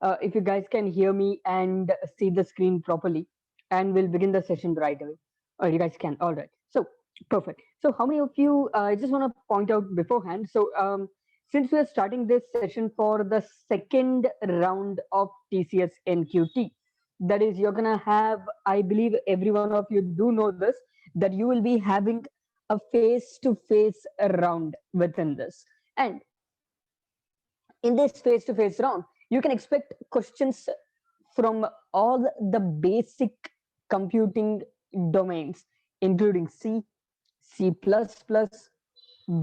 if you guys can hear me and see the screen properly, and we'll begin the session right away. Oh, you guys can. All right. So perfect. So how many of you? I just want to point out beforehand. So since we are starting this session for the second round of TCS NQT, that is, you're gonna have. I believe every one of you do know this, that you will be having a face-to-face round within this, and in this face-to-face round you can expect questions from all the basic computing domains, including C++,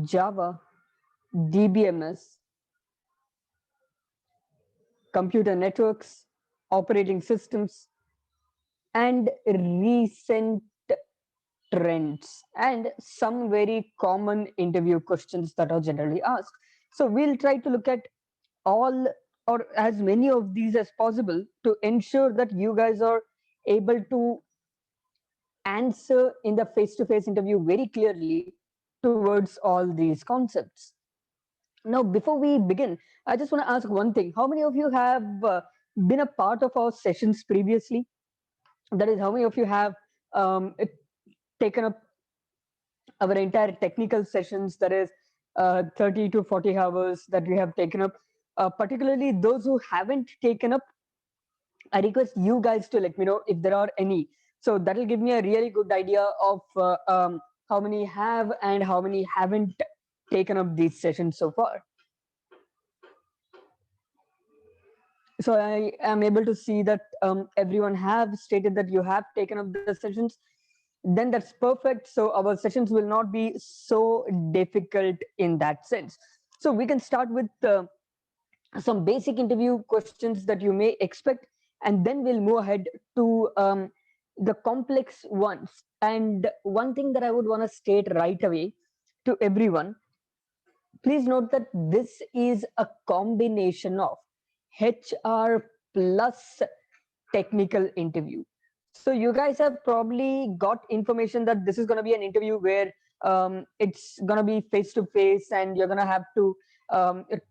Java, DBMS, computer networks, operating systems, and recent trends, and some very common interview questions that are generally asked. So we'll try to look at all or as many of these as possible to ensure that you guys are able to answer in the face-to-face interview very clearly towards all these concepts. Now, before we begin, I just want to ask one thing. How many of you have been a part of our sessions previously? That is, how many of you have taken up our entire technical sessions, that is 30 to 40 hours that we have taken up? Particularly those who haven't taken up, I request you guys to let me know if there are any. So that will give me a really good idea of how many have and how many haven't taken up these sessions so far. So I am able to see that everyone have stated that you have taken up the sessions. Then that's perfect. So our sessions will not be so difficult in that sense. So we can start with some basic interview questions that you may expect, and then we'll move ahead to the complex ones. And one thing that I would want to state right away to everyone, please note that this is a combination of HR plus technical interview. So you guys have probably got information that this is going to be an interview where it's going to be face to face, and you're going to have to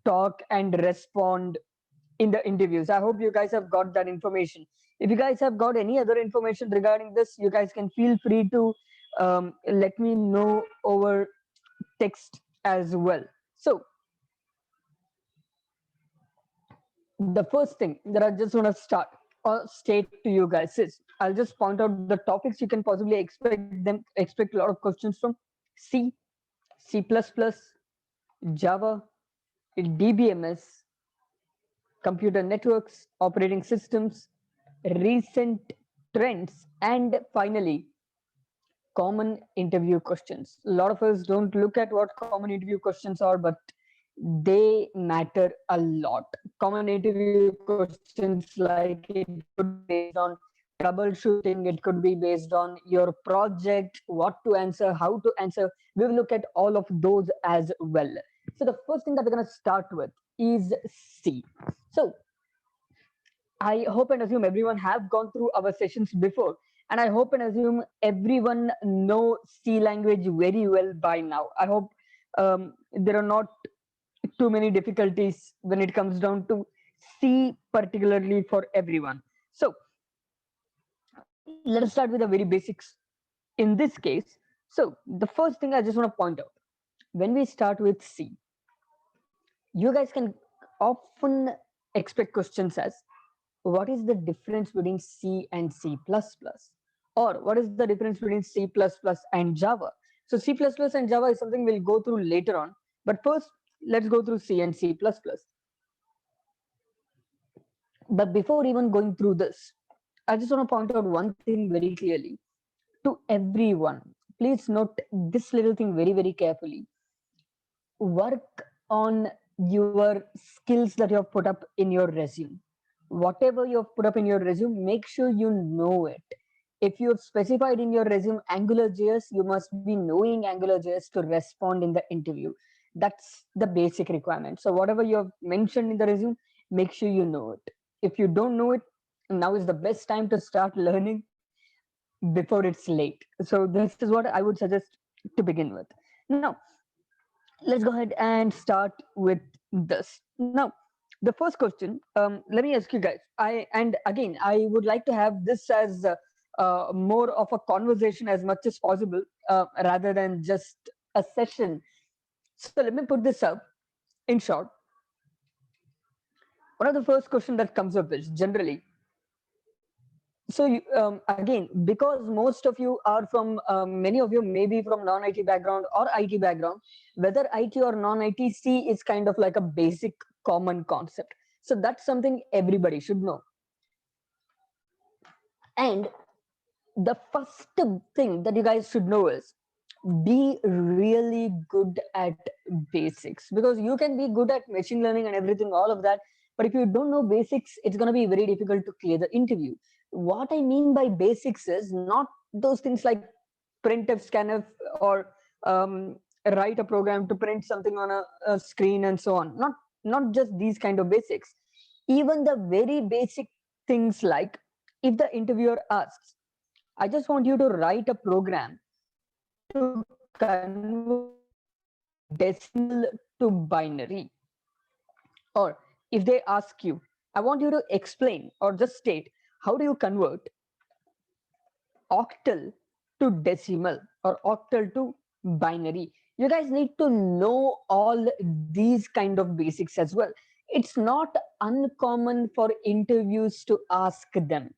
talk and respond in the interviews. I hope you guys have got that information. If you guys have got any other information regarding this, you guys can feel free to let me know over text as well. So the first thing that I just want to start or state to you guys is, I'll just point out the topics you can possibly expect a lot of questions from: C, C++, Java, DBMS, computer networks, operating systems, recent trends, and finally, common interview questions. A lot of us don't look at what common interview questions are, but they matter a lot. Common interview questions, like it could be based on troubleshooting, it could be based on your project, what to answer, how to answer. We will look at all of those as well. So the first thing that we're going to start with is C. So I hope and assume everyone have gone through our sessions before, and I hope and assume everyone know C language very well by now. I hope there are not too many difficulties when it comes down to C, particularly for everyone. So let us start with the very basics in this case. So the first thing I just want to point out, when we start with C, you guys can often expect questions as, what is the difference between C and C++? Or what is the difference between C++ and Java? So C++ and Java is something we'll go through later on. But first, let's go through C and C++. But before even going through this, I just want to point out one thing very clearly to everyone. Please note this little thing very, very carefully. Work on your skills that you have put up in your resume. Whatever you have put up in your resume, make sure you know it. If you have specified in your resume AngularJS, you must be knowing AngularJS to respond in the interview. That's the basic requirement. So whatever you have mentioned in the resume, make sure you know it. If you don't know it, now is the best time to start learning before it's late. So this is what I would suggest to begin with. Now, let's go ahead and start with this. Now, The first question, let me ask you guys. And again, I would like to have this as more of a conversation as much as possible, rather than just a session. So let me put this up in short. One of the first question that comes up is generally, so again, because most of you are from, many of you may be from non-IT background or IT background, whether IT or non-IT, C is kind of like a basic common concept. So that's something everybody should know. And the first thing that you guys should know is be really good at basics, because you can be good at machine learning and everything, all of that, but if you don't know basics, it's going to be very difficult to clear the interview. What I mean by basics is not those things like printf, scanf, or write a program to print something on a screen and so on. Not just these kind of basics, even the very basic things like, if the interviewer asks, I just want you to write a program to convert decimal to binary. Or if they ask you, I want you to explain or just state, how do you convert octal to decimal or octal to binary? You guys need to know all these kind of basics as well. It's not uncommon for interviews to ask them.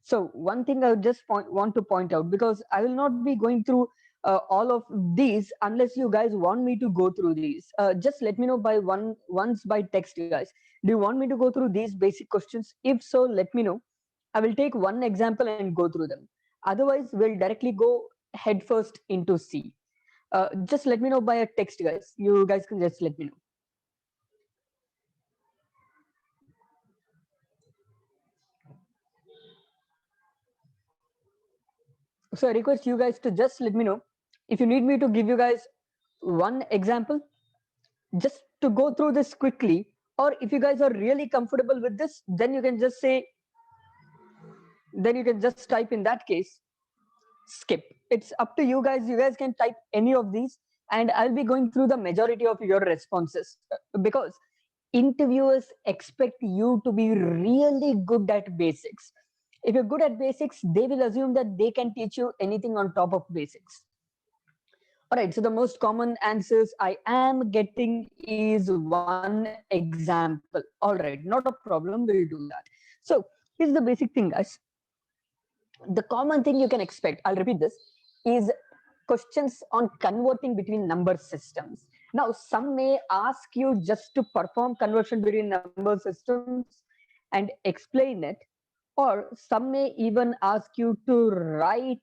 So one thing I just want to point out, because I will not be going through all of these unless you guys want me to go through these. Just let me know by once by text, guys. Do you want me to go through these basic questions? If so, let me know. I will take one example and go through them. Otherwise, we'll directly go headfirst into C. Just let me know by a text, guys. You guys can just let me know. So I request you guys to just let me know if you need me to give you guys one example, just to go through this quickly, or if you guys are really comfortable with this, then you can just say, then you can just type in that case skip. It's up to you guys. You guys can type any of these, and I'll be going through the majority of your responses, because interviewers expect you to be really good at basics. If you're good at basics, they will assume that they can teach you anything on top of basics. All right, so the most common answers I am getting is one example. All right, not a problem, we'll do that. So here's the basic thing, guys. The common thing you can expect, I'll repeat this, is questions on converting between number systems. Now, some may ask you just to perform conversion between number systems and explain it, or some may even ask you to write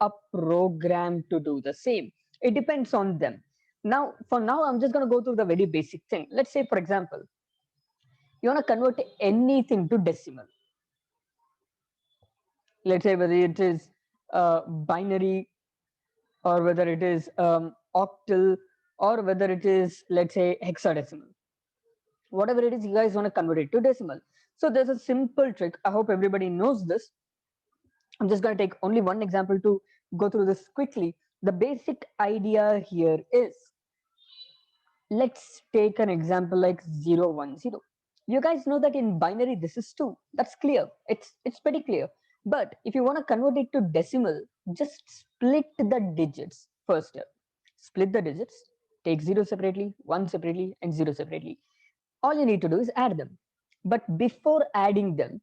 a program to do the same. It depends on them. Now, for now, I'm just going to go through the very basic thing. Let's say, for example, you want to convert anything to decimal. Let's say whether it is binary, or whether it is octal, or whether it is, let's say, hexadecimal. Whatever it is, you guys want to convert it to decimal. So there's a simple trick. I hope everybody knows this. I'm just going to take only one example to go through this quickly. The basic idea here is, let's take an example like 010. You guys know that in binary this is 2. That's clear. It's pretty clear. But if you want to convert it to decimal, just split the digits first. Split the digits, take 0 separately, 1 separately, and 0 separately. All you need to do is add them. But before adding them,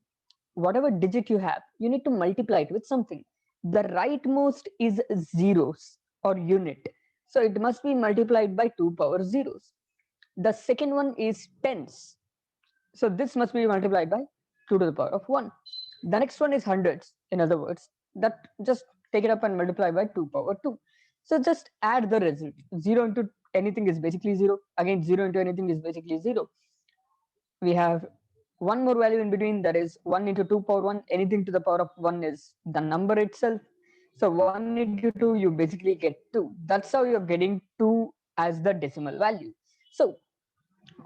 whatever digit you have, you need to multiply it with something. The rightmost is zeros or unit. So it must be multiplied by 2 power zeros. The second one is tens. So this must be multiplied by 2 to the power of 1. The next one is hundreds. In other words, that just take it up and multiply by 2 power 2. So just add the result. 0 into anything is basically 0. Again, 0 into anything is basically 0. We have one more value in between, that is 1 into 2 power 1. Anything to the power of 1 is the number itself. So 1 into 2, you basically get 2. That's how you're getting 2 as the decimal value. So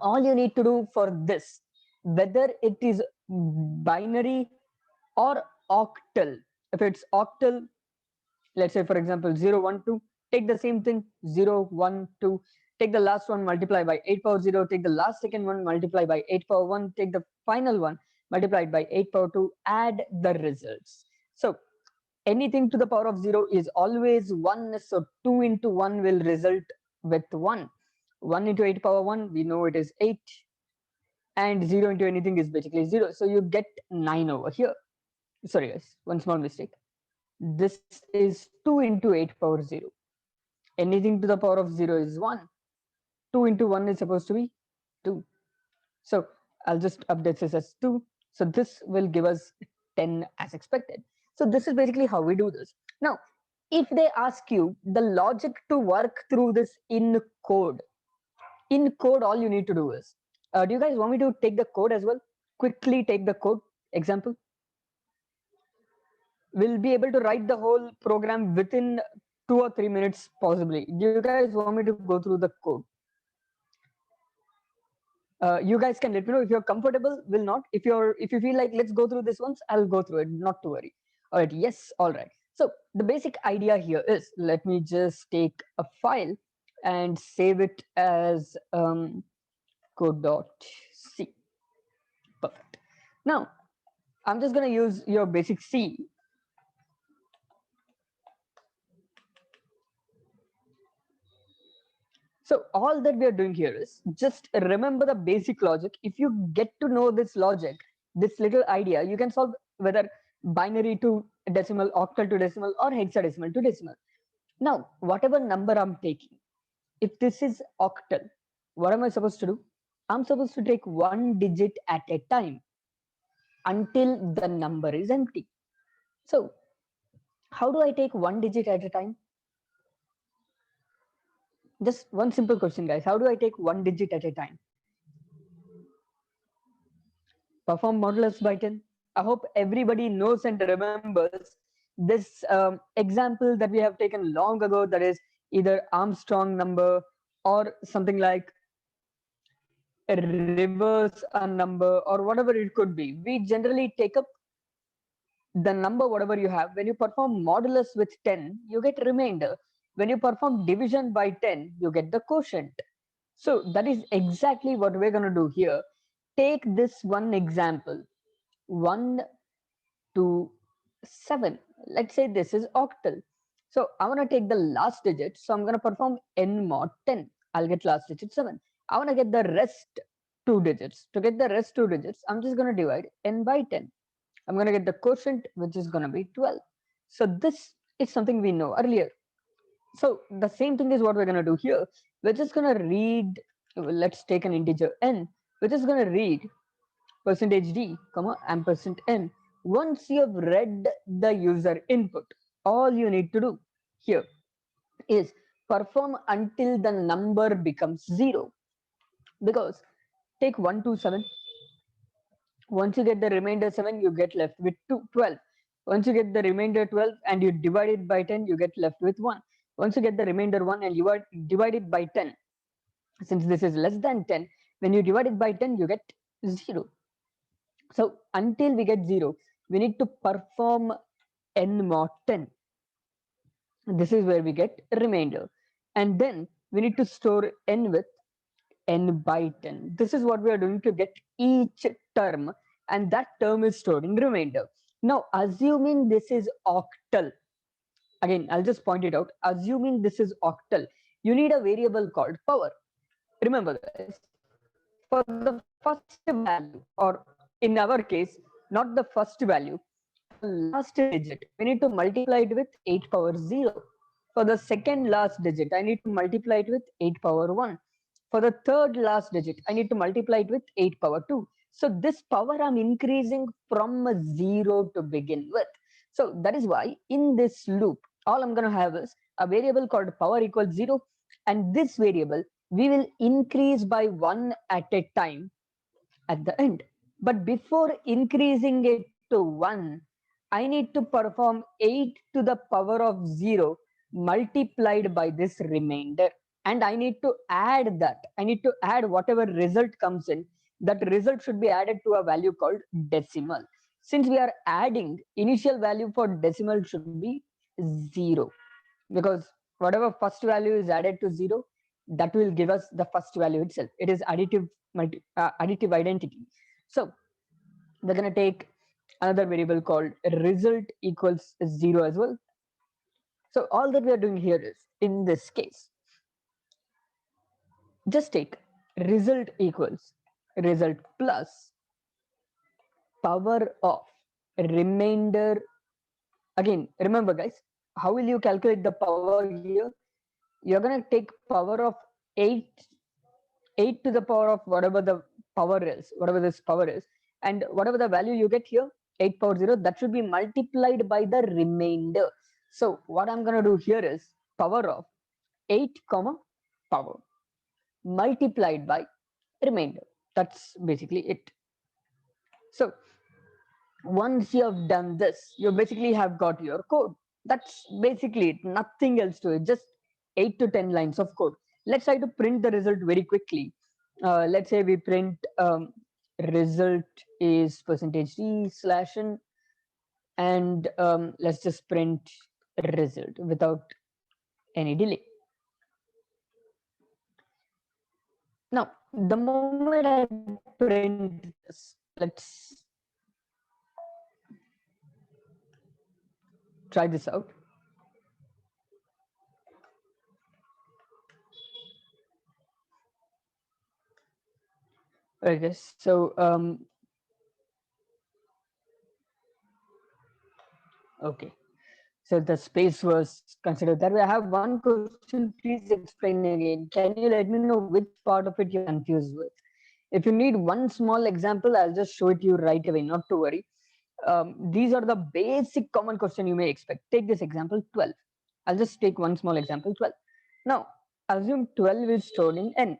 all you need to do for this, whether it is binary or octal, if it's octal, let's say for example 012, take the same thing, 012, take the last one, multiply by 8 power 0, take the last second one, multiply by 8 power 1, take the final one, multiplied by 8 power 2, add the results. So anything to the power of 0 is always 1, so 2 into 1 will result with 1. 1 into 8 power 1, we know it is 8, and 0 into anything is basically 0, so you get 9 over here. Sorry guys, one small mistake. This is 2 into 8 power 0. Anything to the power of 0 is 1. 2 into 1 is supposed to be 2. So I'll just update this as 2. So this will give us 10 as expected. So this is basically how we do this. Now, if they ask you the logic to work through this in code, all you need to do is, do you guys want me to take the code as well? Quickly take the code example. We'll be able to write the whole program within 2 or 3 minutes possibly. Do you guys want me to go through the code? You guys can let me know if you're comfortable. Will not. If you feel like let's go through this once, I'll go through it. Not to worry. All right. Yes. All right. So the basic idea here is, let me just take a file and save it as code.c. Perfect. Now I'm just gonna use your basic C. So all that we are doing here is just remember the basic logic. If you get to know this logic, this little idea, you can solve whether binary to decimal, octal to decimal, or hexadecimal to decimal. Now, whatever number I'm taking, if this is octal, what am I supposed to do? I'm supposed to take one digit at a time until the number is empty. So how do I take one digit at a time? Just one simple question, guys. How do I take one digit at a time? Perform modulus by 10. I hope everybody knows and remembers this example that we have taken long ago, that is either Armstrong number or something like reverse a number or whatever it could be. We generally take up the number whatever you have. When you perform modulus with 10, you get remainder. When you perform division by 10, you get the quotient. So that is exactly what we're going to do here. Take this one example, 1 to 7. Let's say this is octal. So I want to take the last digit. So I'm going to perform n mod 10. I'll get last digit 7. I want to get the rest 2 digits. To get the rest 2 digits, I'm just going to divide n by 10. I'm going to get the quotient, which is going to be 12. So this is something we know earlier. So the same thing is what we're going to do here. We're just going to read, let's take an integer n. We're just going to read %d, comma, %n. Once you have read the user input, all you need to do here is perform until the number becomes 0. Because take 1 to 7. Once you get the remainder 7, you get left with 12. Once you get the remainder 12 and you divide it by 10, you get left with 1. Once you get the remainder 1 and you divide it by 10, since this is less than 10, when you divide it by 10, you get 0. So until we get 0, we need to perform n mod 10. This is where we get remainder. And then we need to store n with n by 10. This is what we are doing to get each term, and that term is stored in remainder. Now, assuming this is octal, again, I'll just point it out. Assuming this is octal, you need a variable called power. Remember this, for the first value, or in our case, not the first value, the last digit, we need to multiply it with 8 power 0. For the second last digit, I need to multiply it with 8 power 1. For the third last digit, I need to multiply it with 8 power 2. So this power I'm increasing from 0 to begin with. So that is why in this loop, all I'm going to have is a variable called power equals 0. And this variable, we will increase by 1 at a time at the end. But before increasing it to 1, I need to perform 8 to the power of 0 multiplied by this remainder. And I need to add that. I need to add whatever result comes in. That result should be added to a value called decimal. Since we are adding, initial value for decimal should be 0. Because whatever first value is added to 0, that will give us the first value itself. It is additive identity. So we're going to take another variable called result equals 0 as well. So all that we are doing here is, in this case, just take result equals result plus power of remainder. Again, remember guys, how will you calculate the power here? You're going to take power of 8 to the power of whatever the power is, whatever this power is, and whatever the value you get here, 8 power 0, that should be multiplied by the remainder. So what I'm going to do here is power of 8 comma power multiplied by remainder. That's basically it. So once you have done this, you basically have got your code. That's basically it, nothing else to it, just 8 to 10 lines of code. Let's try to print the result very quickly. Let's say we print result is %d slash n, and let's just print result without any delay. Now the moment I print this, let's try this out. Okay, so okay, so the space was considered that way. I have one question, please explain again. Can you let me know which part of it you're confused with? If you need one small example, I'll just show it to you right away, not to worry. These are the basic common question you may expect. Take this example 12. I'll just take one small example 12. Now, assume 12 is stored in n.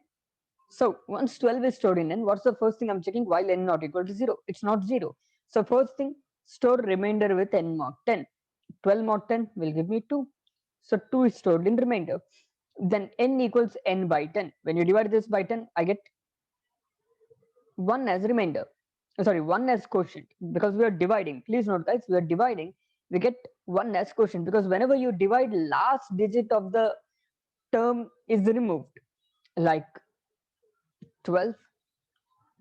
So once 12 is stored in n, what's the first thing I'm checking? While n not equal to 0, it's not 0. So first thing, store remainder with n mod 10. 12 mod 10 will give me 2. So 2 is stored in remainder. Then n equals n by 10. When you divide this by 10, I get 1 as remainder. Sorry, 1 as quotient, because we are dividing. Please note guys, we are dividing. We get 1 as quotient because whenever you divide, last digit of the term is removed. Like 12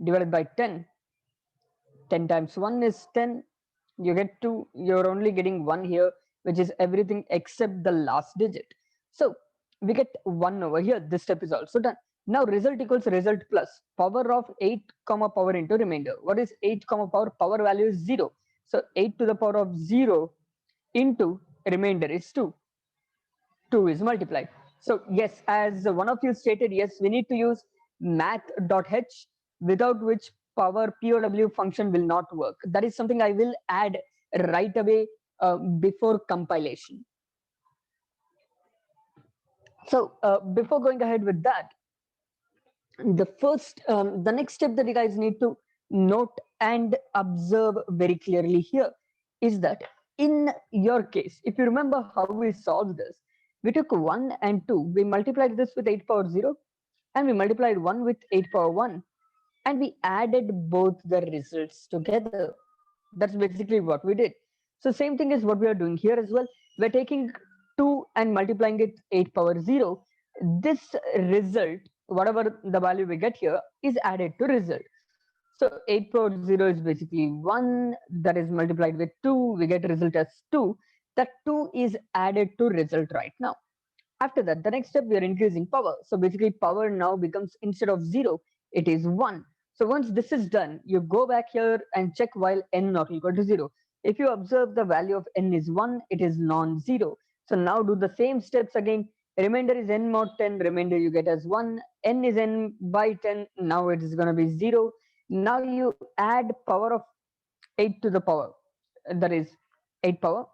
divided by 10. 10 times 1 is 10. You get 2. You're only getting 1 here, which is everything except the last digit. So we get 1 over here. This step is also done. Now result equals result plus power of 8 comma power into remainder. What is 8 comma power? Power value is 0. So 8 to the power of 0 into remainder is 2. 2 is multiplied. So yes, as one of you stated, yes, we need to use math.h, without which power POW function will not work. That is something I will add right away before compilation. So before going ahead with that, the next step that you guys need to note and observe very clearly here is that in your case, if you remember how we solved this, we took 1 and 2, we multiplied this with 8 power 0, and we multiplied 1 with 8 power 1, and we added both the results together. That's basically what we did. So same thing is what we are doing here as well. We're taking 2 and multiplying it 8 power 0. This result, whatever the value we get here, is added to result. So 8 power 0 is basically 1, that is multiplied with 2, we get result as 2. That 2 is added to result right now. After that, the next step, we are increasing power. So basically power now becomes, instead of 0, it is 1. So once this is done, you go back here and check while n not equal to 0. If you observe the value of n is 1, it is non-zero. So now do the same steps again. Remainder is n mod 10, remainder you get as 1. N is n by 10, now it is going to be 0. Now you add power of 8 to the power, that is 8 power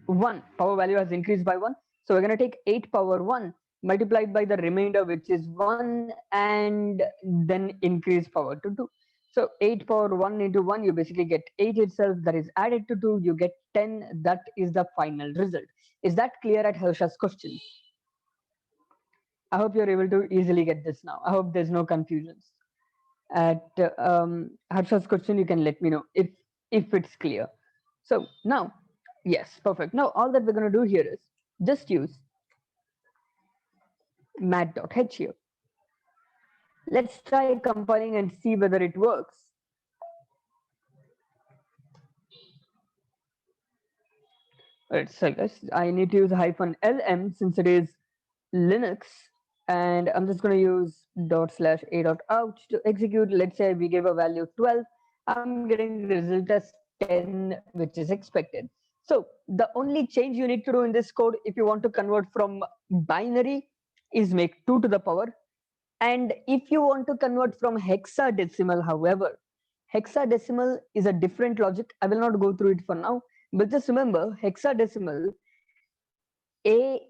1. Power value has increased by 1. So we're going to take 8 power 1 multiplied by the remainder, which is 1, and then increase power to 2. So 8 power 1 into 1, you basically get 8 itself, that is added to 2, you get 10. That is the final result. Is that clear at Harsha's question? I hope you're able to easily get this now. I hope there's no confusions. At Harsha's question, you can let me know if it's clear. So now, yes, perfect. Now all that we're going to do here is just use mat.h here. Let's try compiling and see whether it works. Alright, so guys, I need to use -lm since it is Linux, and I'm just going to use /a.out to execute. Let's say we give a value 12. I'm getting the result as 10, which is expected. So the only change you need to do in this code if you want to convert from binary is make 2 to the power. And if you want to convert from hexadecimal, however, hexadecimal is a different logic. I will not go through it for now, but just remember hexadecimal, A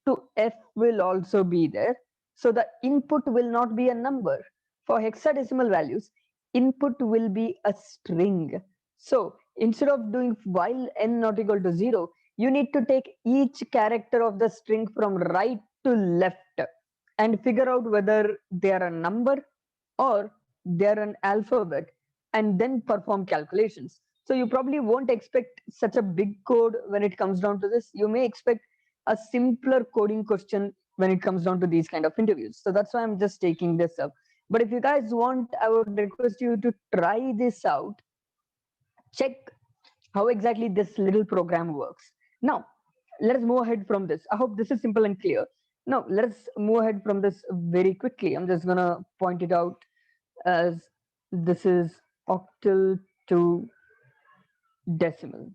to F will also be there. So the input will not be a number. For hexadecimal values, input will be a string. So instead of doing while n not equal to 0, you need to take each character of the string from right to left and figure out whether they are a number or they are an alphabet, and then perform calculations. So you probably won't expect such a big code when it comes down to this. You may expect a simpler coding question when it comes down to these kind of interviews. So that's why I'm just taking this up. But if you guys want, I would request you to try this out, check how exactly this little program works. Now, let us move ahead from this. I hope this is simple and clear. Now, let's move ahead from this very quickly. I'm just going to point it out as this is octal to decimal.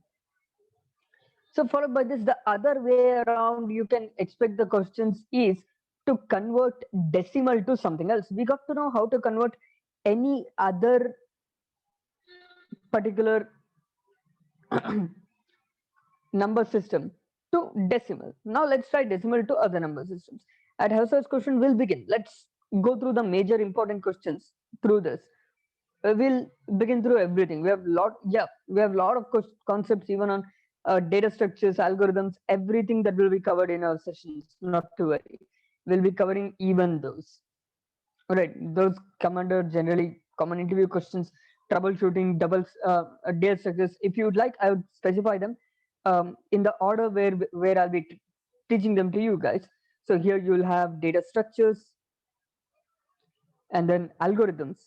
So followed by this, the other way around you can expect the questions is to convert decimal to something else. We got to know how to convert any other particular number system to decimal. Now let's try decimal to other number systems. At Hauser's question will begin. Let's go through the major important questions through this. We'll begin through everything. We have lot of concepts even on data structures, algorithms, everything that will be covered in our sessions. Not to worry, we'll be covering even those. All right, those come under generally common interview questions, troubleshooting, data structures. If you would like, I would specify them in the order where I'll be teaching them to you guys. So here you will have data structures and then algorithms.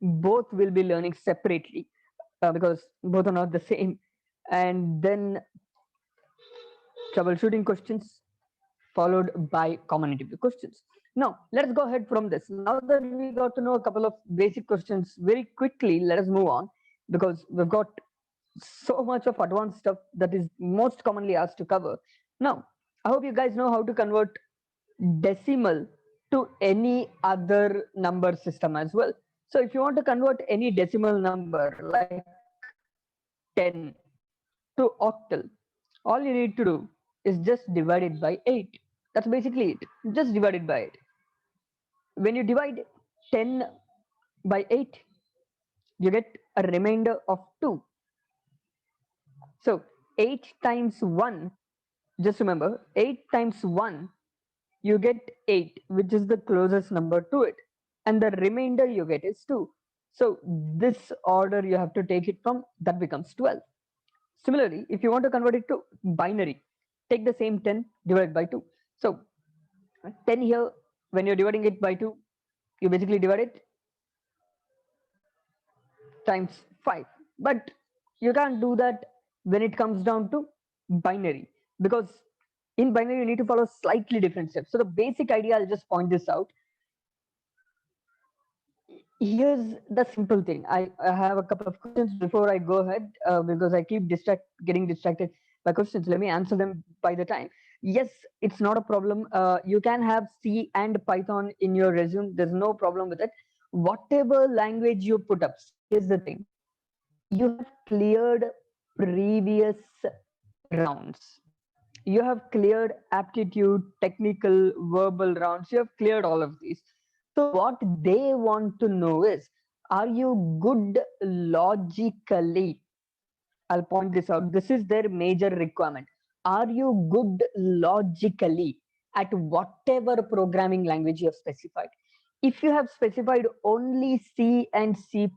Both will be learning separately because both are not the same. And then troubleshooting questions followed by common interview questions. Now let's go ahead from this. Now that we got to know a couple of basic questions very quickly, let us move on, because we've got so much of advanced stuff that is most commonly asked to cover. Now I hope you guys know how to convert decimal to any other number system as well. So if you want to convert any decimal number like 10 to octal, all you need to do is just divide it by 8. That's basically it. Just divide it by 8. When you divide 10 by 8, you get a remainder of 2. So 8 times 1, just remember 8 times 1, you get 8, which is the closest number to it. And the remainder you get is 2. So this order you have to take it from, that becomes 12. Similarly, if you want to convert it to binary, take the same 10, divide by 2. So 10 here, when you're dividing it by 2, you basically divide it times 5. But you can't do that when it comes down to binary, because in binary you need to follow slightly different steps. So the basic idea, I'll just point this out. Here's the simple thing. I have a couple of questions before I go ahead, because I keep getting distracted by questions. Let me answer them by the time. Yes, it's not a problem. You can have C and Python in your resume. There's no problem with it. Whatever language you put up, here's the thing. You have cleared previous rounds. You have cleared aptitude, technical, verbal rounds. You have cleared all of these. So what they want to know is, are you good logically? I'll point this out. This is their major requirement. Are you good logically at whatever programming language you have specified? If you have specified only C and C++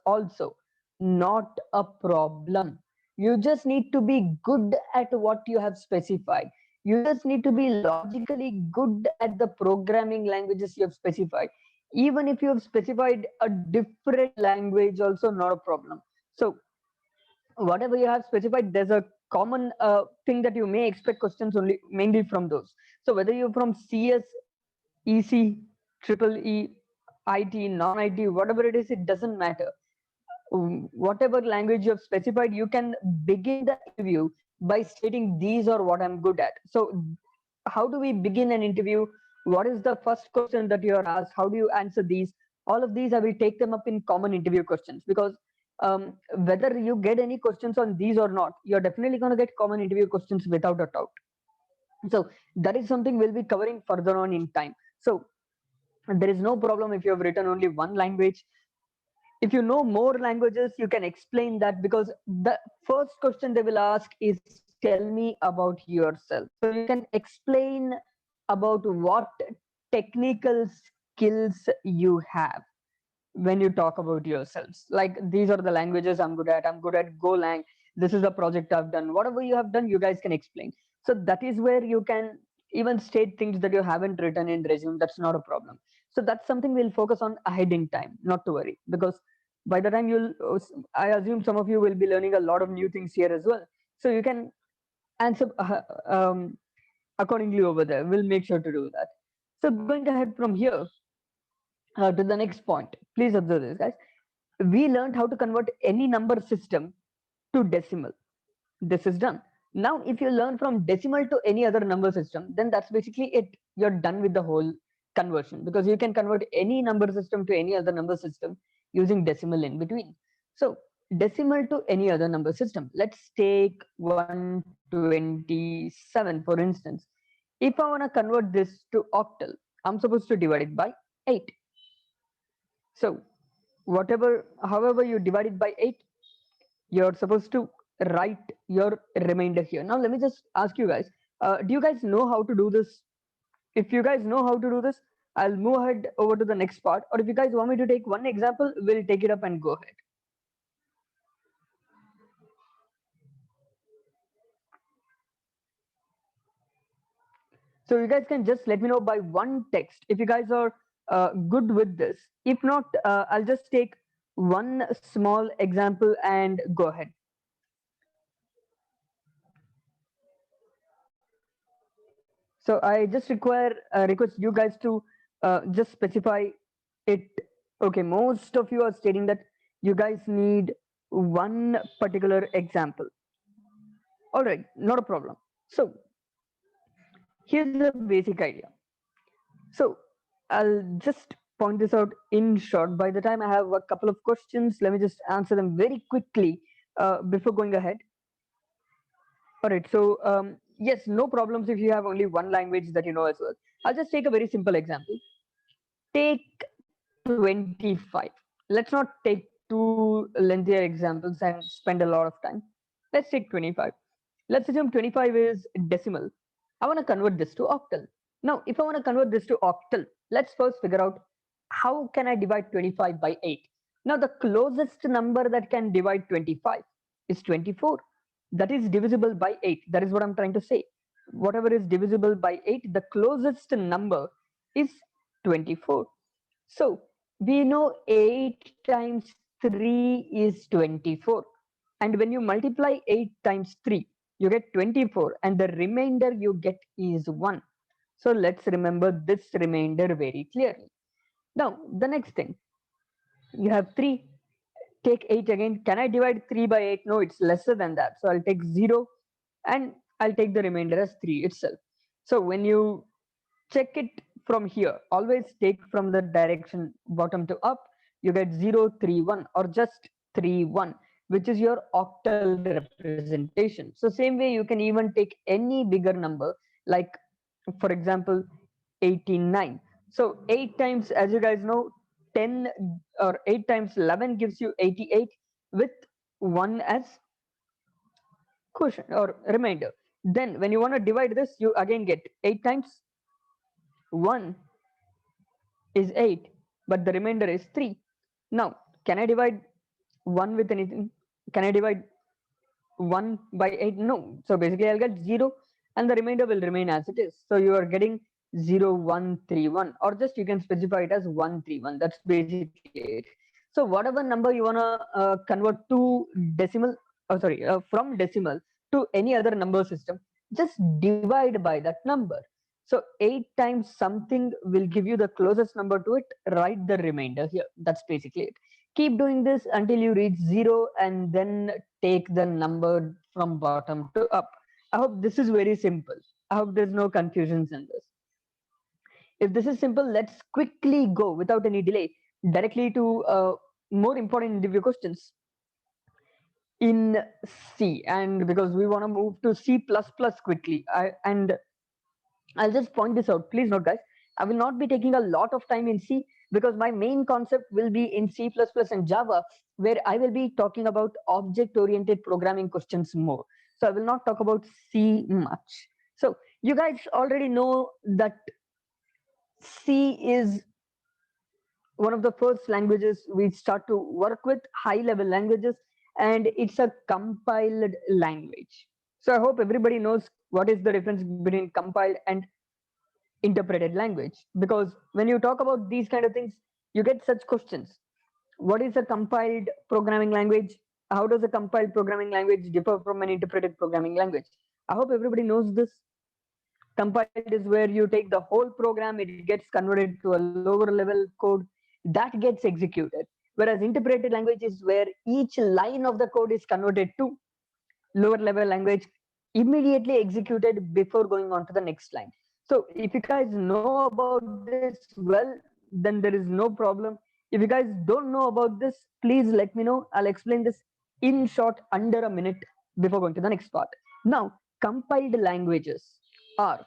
also, not a problem. You just need to be good at what you have specified. You just need to be logically good at the programming languages you have specified. Even if you have specified a different language, also not a problem. So whatever you have specified, there's a common thing that you may expect questions only mainly from those. So whether you're from CS, EC, triple E, IT, non-IT, whatever it is, it doesn't matter. Whatever language you have specified, you can begin the interview by stating these are what I'm good at. So how do we begin an interview? What is the first question that you are asked? How do you answer these? All of these, I will take them up in common interview questions, because whether you get any questions on these or not, you're definitely going to get common interview questions without a doubt. So that is something we'll be covering further on in time. So there is no problem if you have written only one language. If you know more languages, you can explain that, because the first question they will ask is, tell me about yourself. So you can explain about what technical skills you have when you talk about yourselves. Like, these are the languages I'm good at. I'm good at Golang. This is a project I've done. Whatever you have done, you guys can explain. So that is where you can even state things that you haven't written in resume. That's not a problem. So that's something we'll focus on ahead in time, not to worry, because by the time I assume some of you will be learning a lot of new things here as well. So you can answer accordingly over there. We'll make sure to do that. So going ahead from here to the next point, please observe this, guys. We learned how to convert any number system to decimal. This is done. Now, if you learn from decimal to any other number system, then that's basically it. You're done with the whole conversion, because you can convert any number system to any other number system using decimal in between. So decimal to any other number system. Let's take 127 for instance. If I want to convert this to octal, I'm supposed to divide it by 8. So however you divide it by 8, you're supposed to write your remainder here. Now let me just ask you guys, do you guys know how to do this? If you guys know how to do this, I'll move ahead over to the next part, or if you guys want me to take one example, we'll take it up and go ahead. So you guys can just let me know by one text if you guys are good with this. If not, I'll just take one small example and go ahead. So I just request you guys to just specify it. Okay, most of you are stating that you guys need one particular example. All right, not a problem. So here's the basic idea. So I'll just point this out in short. By the time I have a couple of questions, let me just answer them very quickly before going ahead. All right, so yes, no problems if you have only one language that you know as well. I'll just take a very simple example. Take 25. Let's not take too lengthier examples and spend a lot of time. Let's take 25. Let's assume 25 is decimal. I want to convert this to octal. Now, if I want to convert this to octal, let's first figure out how can I divide 25 by 8. Now, the closest number that can divide 25 is 24. That is divisible by 8. That is what I'm trying to say. Whatever is divisible by 8, the closest number is 24. So we know 8 times 3 is 24. And when you multiply 8 times 3, you get 24. And the remainder you get is 1. So let's remember this remainder very clearly. Now, the next thing, you have 3. Take 8 again. Can I divide 3 by 8? No, it's lesser than that. So I'll take 0 and I'll take the remainder as 3 itself. So when you check it from here, always take from the direction bottom to up. You get 0, 3, 1 or just 3, 1, which is your octal representation. So same way you can even take any bigger number, like for example 89. So 8 times, as you guys know, 10 or 8 times 11 gives you 88 with 1 as quotient or remainder. Then when you want to divide this, you again get 8 times 1 is 8, but the remainder is 3. Now, can I divide 1 with anything? Can I divide 1 by 8? No. So basically I'll get 0 and the remainder will remain as it is. So you are getting 0131, or just you can specify it as 131. That's basically it. So whatever number you wanna convert to decimal, from decimal to any other number system, just divide by that number. So 8 times something will give you the closest number to it. Write the remainder here. That's basically it. Keep doing this until you reach 0, and then take the number from bottom to up. I hope this is very simple. I hope there's no confusions in this. If this is simple, let's quickly go without any delay directly to more important interview questions in C. And because we want to move to C++ quickly, and I'll just point this out. Please note, guys, I will not be taking a lot of time in C, because my main concept will be in C++ and Java, where I will be talking about object-oriented programming questions more. So I will not talk about C much. So you guys already know that C is one of the first languages we start to work with, high-level languages, and it's a compiled language. So I hope everybody knows what is the difference between compiled and interpreted language, because when you talk about these kind of things, you get such questions. What is a compiled programming language? How does a compiled programming language differ from an interpreted programming language? I hope everybody knows this. Compiled is where you take the whole program, it gets converted to a lower level code that gets executed. Whereas interpreted language is where each line of the code is converted to lower level language, immediately executed before going on to the next line. So if you guys know about this well, then there is no problem. If you guys don't know about this, please let me know. I'll explain this in short under a minute before going to the next part. Now, compiled languages are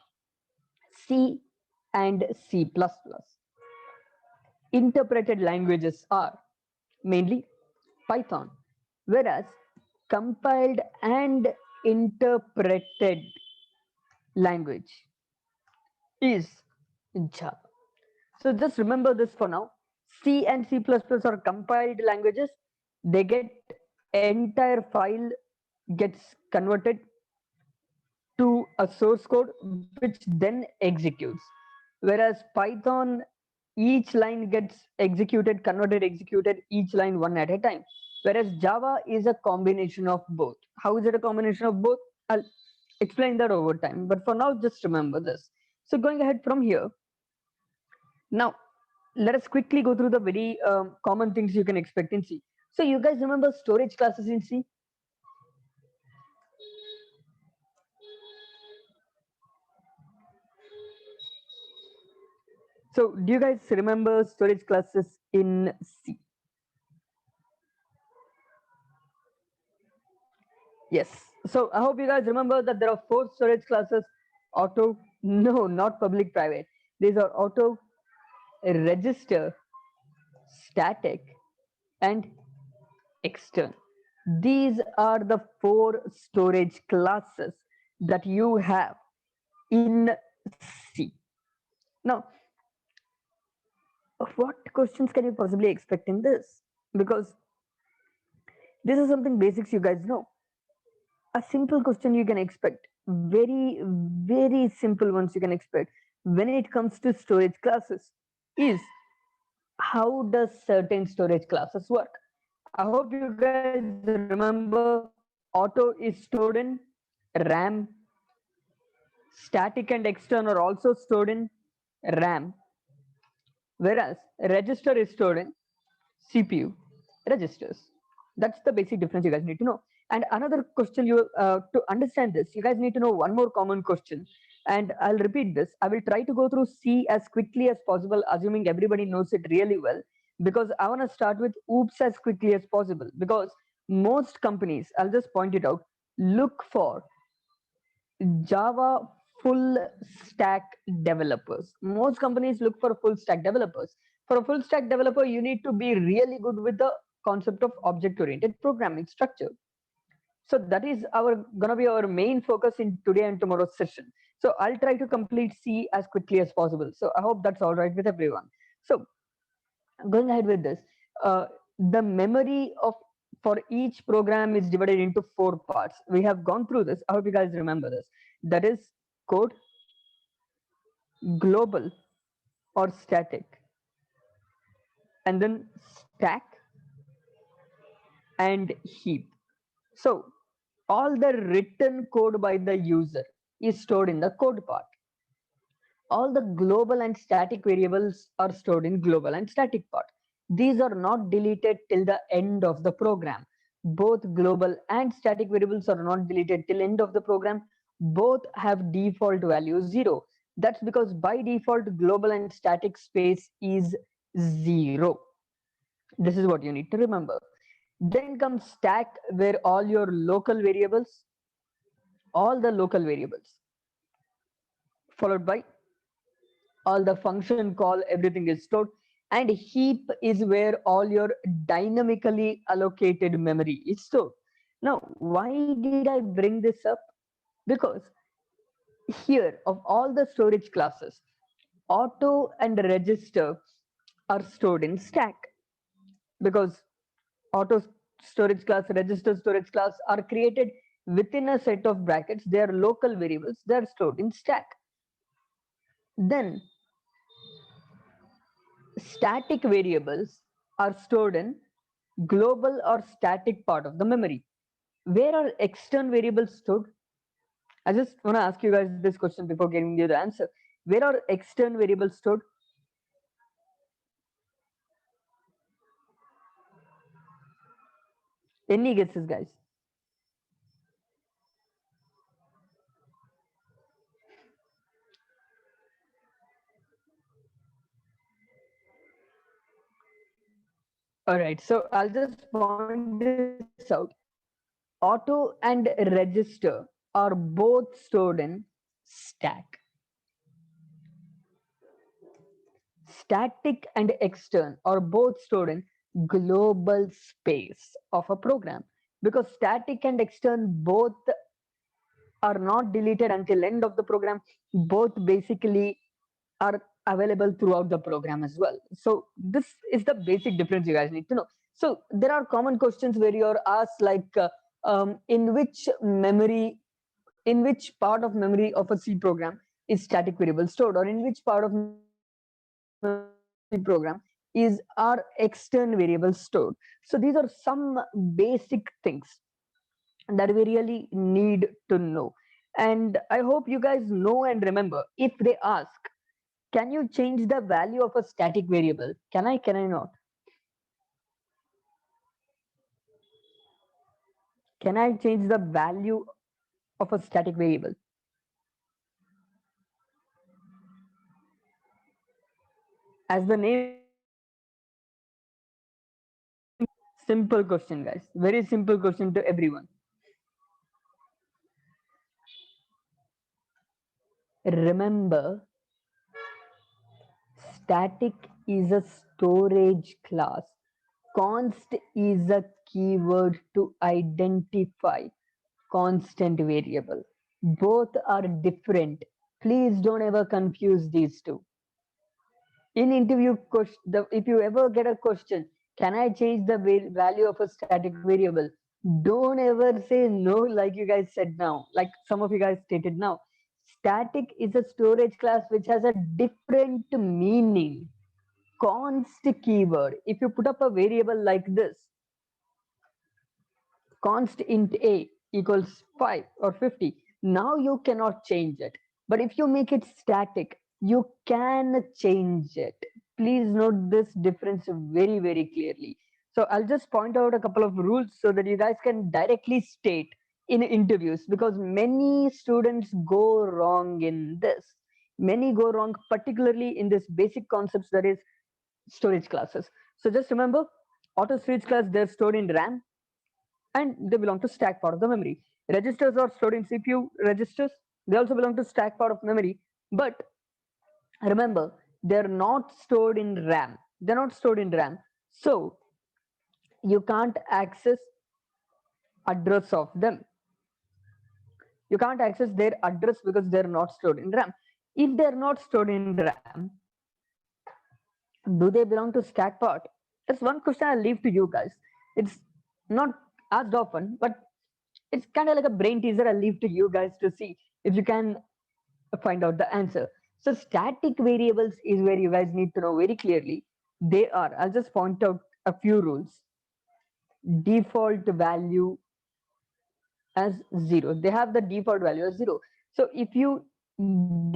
C and C++. Interpreted languages are mainly Python, whereas compiled and interpreted language is Java. So just remember this for now. C and C++ are compiled languages. They get entire file gets converted to a source code which then executes. Whereas Python, each line gets executed each line one at a time. Whereas Java is a combination of both. How is it a combination of both? I'll explain that over time. But for now, just remember this. So going ahead from here, now let us quickly go through the very common things you can expect in C. So you guys remember storage classes in C? So do you guys remember storage classes in C? Yes. So I hope you guys remember that there are 4 storage classes: auto, no, not public private. These are auto, register, static, and external. These are the 4 storage classes that you have in C. Now, what questions can you possibly expect in this? Because this is something basics you guys know. A simple question you can expect, very simple ones you can expect when it comes to storage classes is, how does certain storage classes work? I hope you guys remember auto is stored in RAM, static and external are also stored in RAM, whereas register is stored in CPU registers. That's the basic difference you guys need to know. And another question, you to understand this, you guys need to know one more common question. And I'll repeat this. I will try to go through C as quickly as possible, assuming everybody knows it really well, because I want to start with OOPS as quickly as possible. Because most companies, I'll just point it out, look for Java full stack developers. Most companies look for full stack developers. For a full stack developer, you need to be really good with the concept of object oriented programming structure. So that is gonna be our main focus in today and tomorrow's session. So I'll try to complete C as quickly as possible. So I hope that's all right with everyone. So going ahead with this, the memory of for each program is divided into 4 parts. We have gone through this. I hope you guys remember this. that is code, global or static, and then stack and heap. So all the written code by the user is stored in the code part. All the global and static variables are stored in global and static part. These are not deleted till the end of the program. Both global and static variables are not deleted till end of the program. Both have default value 0. That's because by default global and static space is 0. This is what you need to remember. Then comes stack, where all your local variables, all the local variables, followed by all the function call, everything is stored. And heap is where all your dynamically allocated memory is stored. Now, why did I bring this up? Because here, of all the storage classes, auto and register are stored in stack, because auto storage class, register storage class are created within a set of brackets. They are local variables, they are stored in stack. Then static variables are stored in global or static part of the memory. Where are external variables stored? I just want to ask you guys this question before giving you the answer. Where are external variables stored? Any guesses, guys? All right, so I'll just point this out. Auto and register are both stored in stack. Static and extern are both stored in global space of a program, because static and extern both are not deleted until end of the program. Both basically are available throughout the program as well. So this is the basic difference you guys need to know. So there are common questions where you're asked like in which memory, in which part of memory of a C program is static variable stored, or in which part of program is our external variable stored. So these are some basic things that we really need to know. And I hope you guys know and remember, if they ask, can you change the value of a static variable? Can I not? Can I change the value of a static variable? As the name, simple question, guys. Very simple question to everyone. Remember, static is a storage class. Const is a keyword to identify constant variable. Both are different. Please don't ever confuse these two. In interview question, if you ever get a question, can I change the value of a static variable? Don't ever say no, like you guys said now, like some of you guys stated now. Static is a storage class which has a different meaning. Const keyword, if you put up a variable like this, const int a equals 5 or 50, now you cannot change it. But if you make it static, you can change it. Please note this difference very, very clearly. So I'll just point out a couple of rules so that you guys can directly state in interviews, because many students go wrong in this. Many go wrong, particularly in this basic concepts, that is storage classes. So just remember, auto storage class, they're stored in RAM and they belong to stack part of the memory. Registers are stored in CPU registers. They also belong to stack part of memory. But remember, they're not stored in RAM. They're not stored in RAM. So you can't access address of them. You can't access their address because they're not stored in RAM. If they're not stored in RAM, do they belong to stack part? That's one question I'll leave to you guys. It's not asked often, but it's kind of like a brain teaser. I'll leave to you guys to see. if you can find out the answer. So static variables is where you guys need to know very clearly. They are, I'll just point out a few rules. Default value as 0. They have the default value as 0. So if you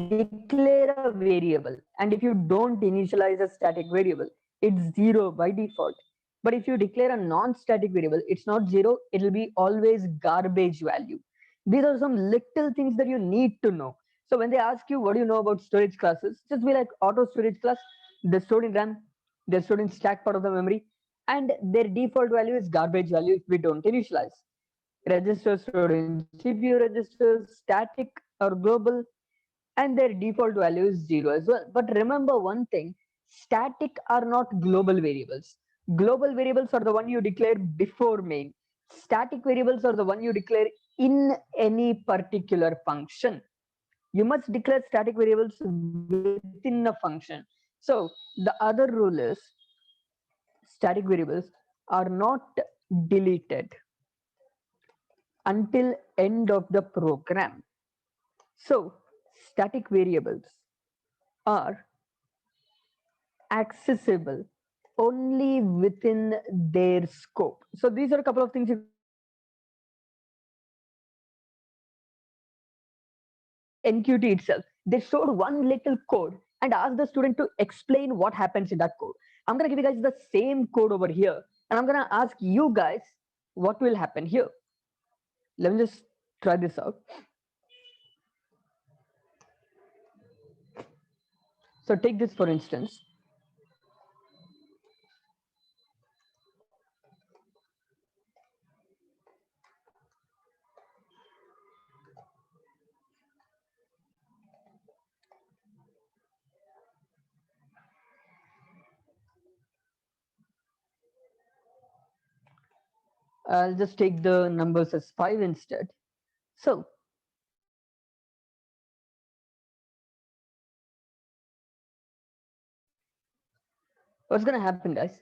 declare a variable and if you don't initialize a static variable, it's 0 by default. But if you declare a non-static variable, it's not 0, it'll be always garbage value. These are some little things that you need to know. So when they ask you what do you know about storage classes, just be like auto storage class, they're stored in RAM, they're stored in stack part of the memory, and their default value is garbage value if we don't initialize. Registers stored in CPU registers, static or global, and their default value is 0 as well. But remember one thing, static are not global variables. Global variables are the one you declare before main. Static variables are the one you declare in any particular function. You must declare static variables within a function. So the other rule is static variables are not deleted until end of the program. So static variables are accessible only within their scope. So these are a couple of things you NQT itself. They showed one little code and asked the student to explain what happens in that code. I'm gonna give you guys the same code over here, and I'm gonna ask you guys what will happen here. Let me just try this out. So take this for instance. I'll just take the numbers as 5 instead. So what's gonna happen, guys?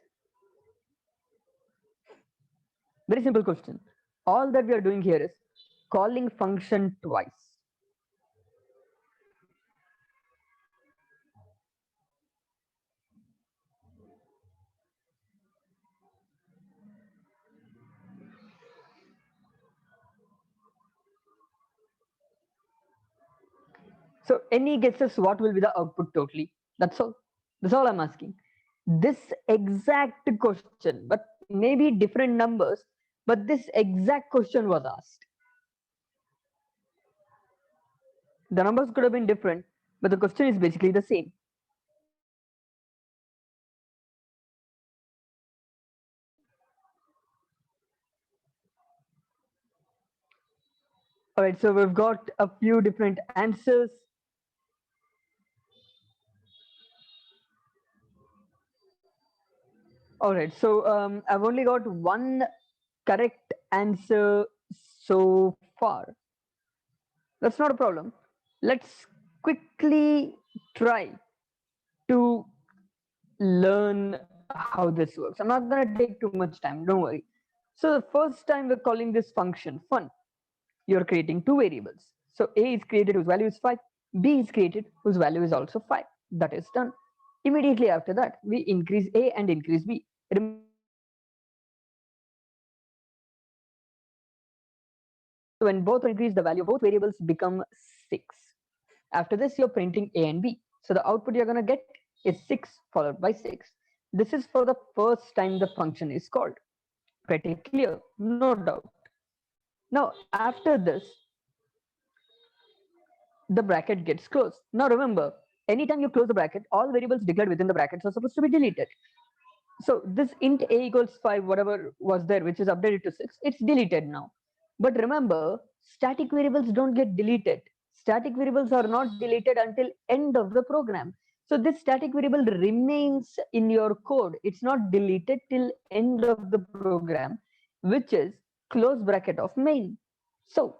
Very simple question. All that we are doing here is calling function twice. So any guesses what will be the output totally? That's all. That's all I'm asking. This exact question, but maybe different numbers, but this exact question was asked. The numbers could have been different, but the question is basically the same. All right, so we've got a few different answers. All right, so I've only got one correct answer so far. That's not a problem. Let's quickly try to learn how this works. I'm not going to take too much time, don't worry. So the first time we're calling this function fun, you're creating two variables. So A is created whose value is 5, B is created whose value is also 5. That is done. Immediately after that, we increase A and increase B. When both increase, the value of both variables become 6. After this, you're printing A and B. So the output you're going to get is 6 followed by 6. This is for the first time the function is called. Pretty clear, no doubt. Now, after this, the bracket gets closed. Now remember, anytime you close the bracket, all variables declared within the brackets are supposed to be deleted. So this int a equals 5, whatever was there, which is updated to 6, it's deleted now. But remember, static variables don't get deleted. Static variables are not deleted until end of the program. So this static variable remains in your code. It's not deleted till end of the program, which is close bracket of main. So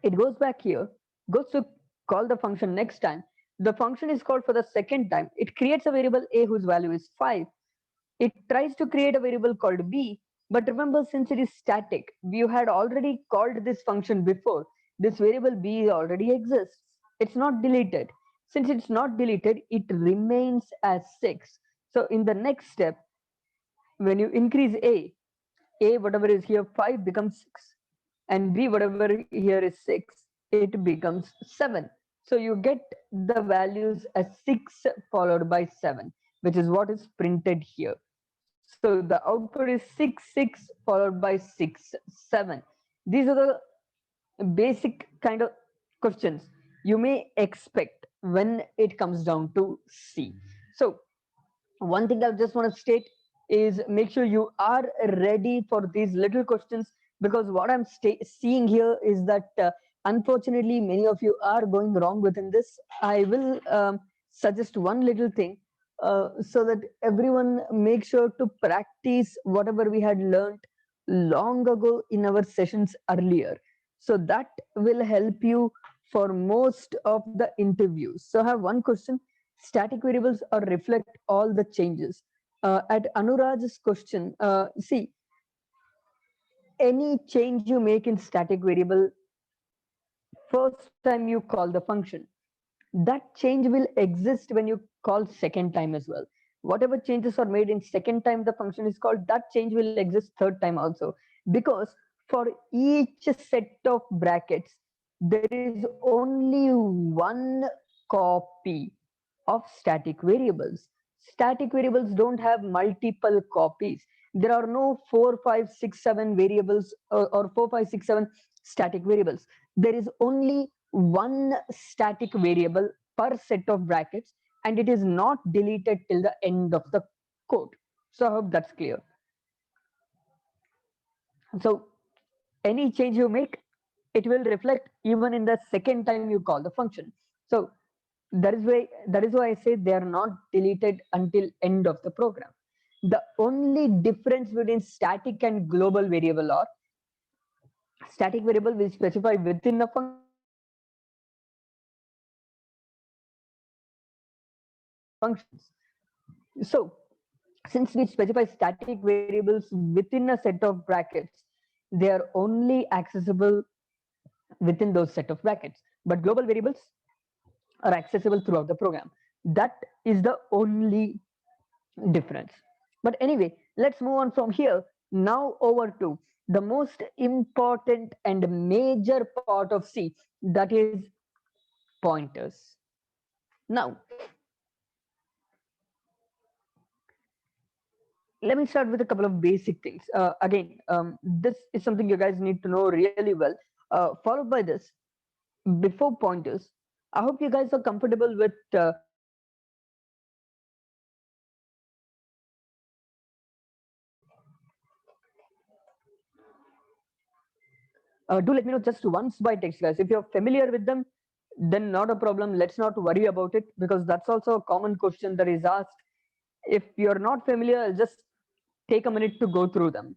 it goes back here, goes to call the function next time. The function is called for the second time. It creates a variable a whose value is 5. It tries to create a variable called b, but remember, since it is static, we had already called this function before. this variable b already exists. It's not deleted. Since it's not deleted, it remains as 6. So in the next step, when you increase a whatever is here 5 becomes 6, and b whatever here is 6, it becomes 7. So you get the values as 6 followed by 7, which is what is printed here. So the output is 6 6 followed by 6 7. These are the basic kind of questions you may expect when it comes down to C. So one thing I just want to state is make sure you are ready for these little questions, because what I'm seeing here is that unfortunately many of you are going wrong within this. I will suggest one little thing, so that everyone make sure to practice whatever we had learned long ago in our sessions earlier, so that will help you for most of the interviews. So I have one question: static variables or reflect all the changes? At Anuraj's question, see, any change you make in static variable, first time you call the function, that change will exist when you call second time as well. Whatever changes are made in second time the function is called, that change will exist third time also, because for each set of brackets there is only one copy of static variables. Static variables don't have multiple copies. There are no 4 5 6 7 variables, or 4 5 6 7 static variables. There is only one static variable per set of brackets, and it is not deleted till the end of the code. So I hope that's clear. So any change you make, it will reflect even in the second time you call the function. So that is why I say they are not deleted until end of the program. The only difference between static and global variable are static variable will specify within the functions. So since we specify static variables within a set of brackets, they are only accessible within those set of brackets. But global variables are accessible throughout the program. That is the only difference. But anyway, let's move on from here. Now over to the most important and major part of C, that is pointers. Now, let me start with a couple of basic things. Again, this is something you guys need to know really well. Followed by this, before pointers, I hope you guys are comfortable with do let me know just once by text, guys. If you're familiar with them, then not a problem. Let's not worry about it, because that's also a common question that is asked. If you're not familiar, I'll just take a minute to go through them.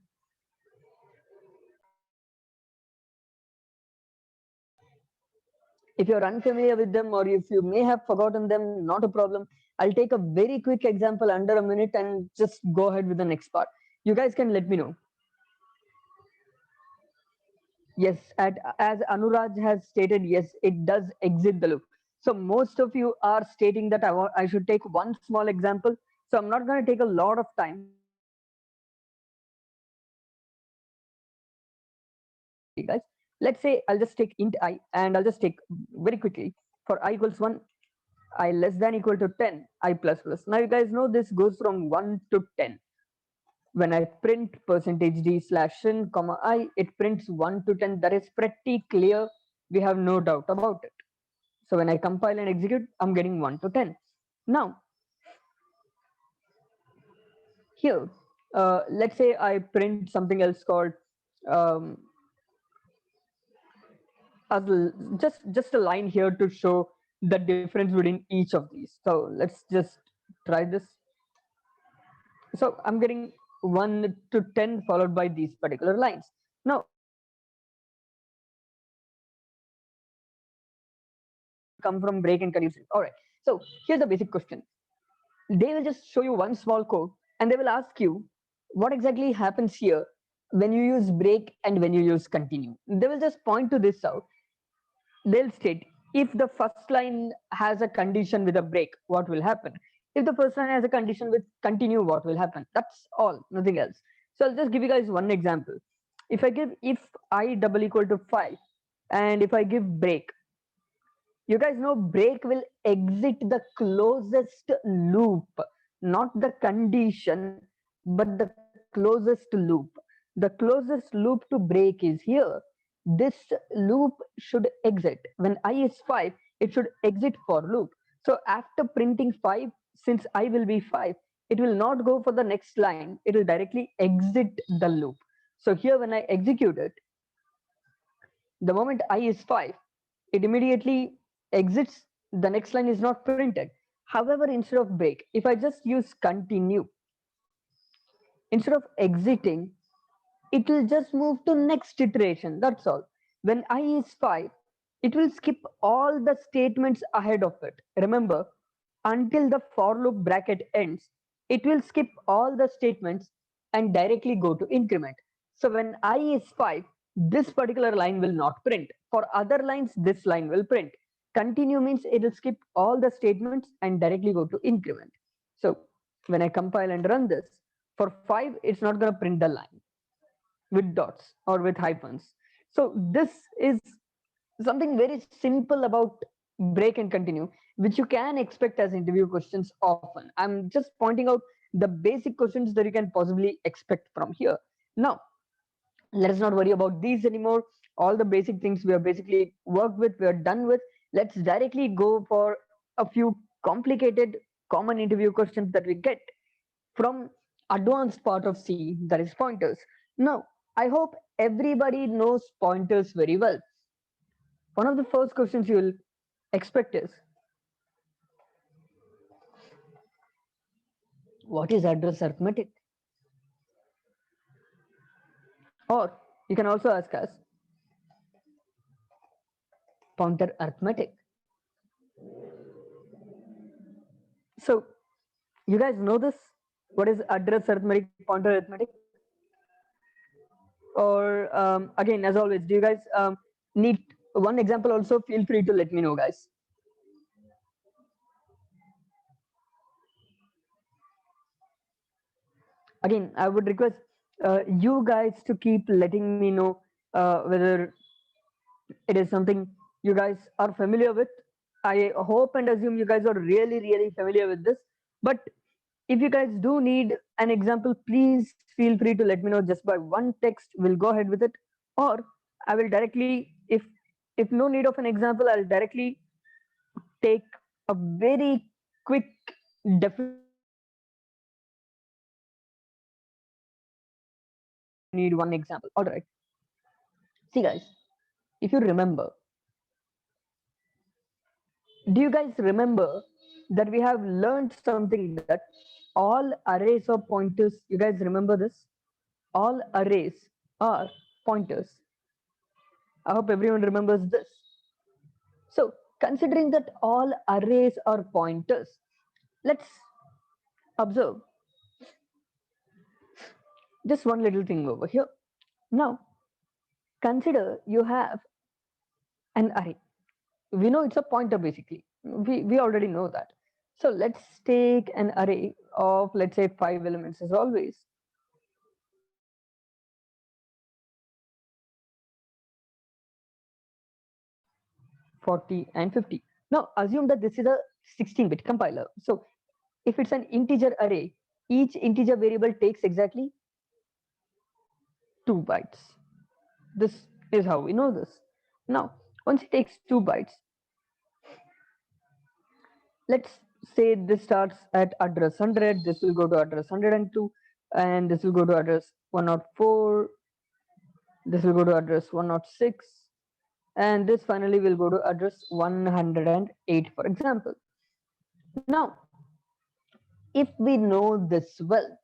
If you're unfamiliar with them, or if you may have forgotten them, not a problem. I'll take a very quick example under a minute and just go ahead with the next part. You guys can let me know. Yes, as Anuraj has stated, yes, it does exit the loop. So most of you are stating that I should take one small example. So I'm not going to take a lot of time. Guys, let's say I'll just take int I, and I'll just take very quickly for I equals 1, I less than equal to 10, I plus plus. Now you guys know this goes from 1 to 10. When I print percentage %d slash n comma I, it prints 1 to 10. That is pretty clear. We have no doubt about it. So when I compile and execute, I'm getting 1 to 10. Now, here, let's say I print something else called um, as just a line here to show the difference between each of these. So let's just try this. So I'm getting 1 to 10 followed by these particular lines. Now, come from break and condition. All right. So here's the basic question. They will just show you one small code, and they will ask you what exactly happens here when you use break and when you use continue. They will just point to this out. they'll state if the first line has a condition with a break, what will happen? If the first line has a condition with continue, what will happen? That's all, nothing else. So I'll just give you guys one example. If I give if I double equal to 5 and if I give break, you guys know break will exit the closest loop, not the condition, but the closest loop. The closest loop to break is here. This loop should exit. When I is 5, it should exit for loop. So after printing 5, since I will be 5, it will not go for the next line. It will directly exit the loop. So here when I execute it, the moment I is 5, it immediately exits. The next line is not printed. However, instead of break, if I just use continue, instead of exiting, it will just move to next iteration. That's all. When I is 5, it will skip all the statements ahead of it. Remember, until the for loop bracket ends, it will skip all the statements and directly go to increment. So when I is 5, this particular line will not print. For other lines, this line will print. Continue means it will skip all the statements and directly go to increment. So when I compile and run this, for 5, it's not going to print the line with dots or with hyphens. So this is something very simple about break and continue, which you can expect as interview questions often. I'm just pointing out the basic questions that you can possibly expect from here. Now, let's not worry about these anymore. All the basic things we are basically worked with, we are done with. Let's directly go for a few complicated common interview questions that we get from advanced part of C, that is pointers. Now, I hope everybody knows pointers very well. One of the first questions you will expect is, what is address arithmetic? Or you can also ask us, pointer arithmetic. So you guys know this? What is address arithmetic, pointer arithmetic? Or again, as always, do you guys need one example also? Feel free to let me know, guys. Again, I would request you guys to keep letting me know whether it is something you guys are familiar with. I hope and assume you guys are really, really familiar with this. But if you guys do need an example, please feel free to let me know just by one text. We'll go ahead with it. Or I will directly, if no need of an example, I'll directly take a very quick need one example. All right. See, guys, if you remember, do you guys remember that we have learned something that all arrays of pointers, you guys remember this? All arrays are pointers. I hope everyone remembers this. So, considering that all arrays are pointers, let's observe just one little thing over here. Now, consider you have an array. We know it's a pointer basically. We already know that. So let's take an array of, let's say, 5 elements as always. $40 and $50. Now assume that this is a 16-bit compiler. So if it's an integer array, each integer variable takes exactly 2 bytes. This is how we know this. Now, once it takes 2 bytes, let's say this starts at address 100, this will go to address 102, and this will go to address 104, this will go to address 106, and this finally will go to address 108, for example. Now, if we know this well,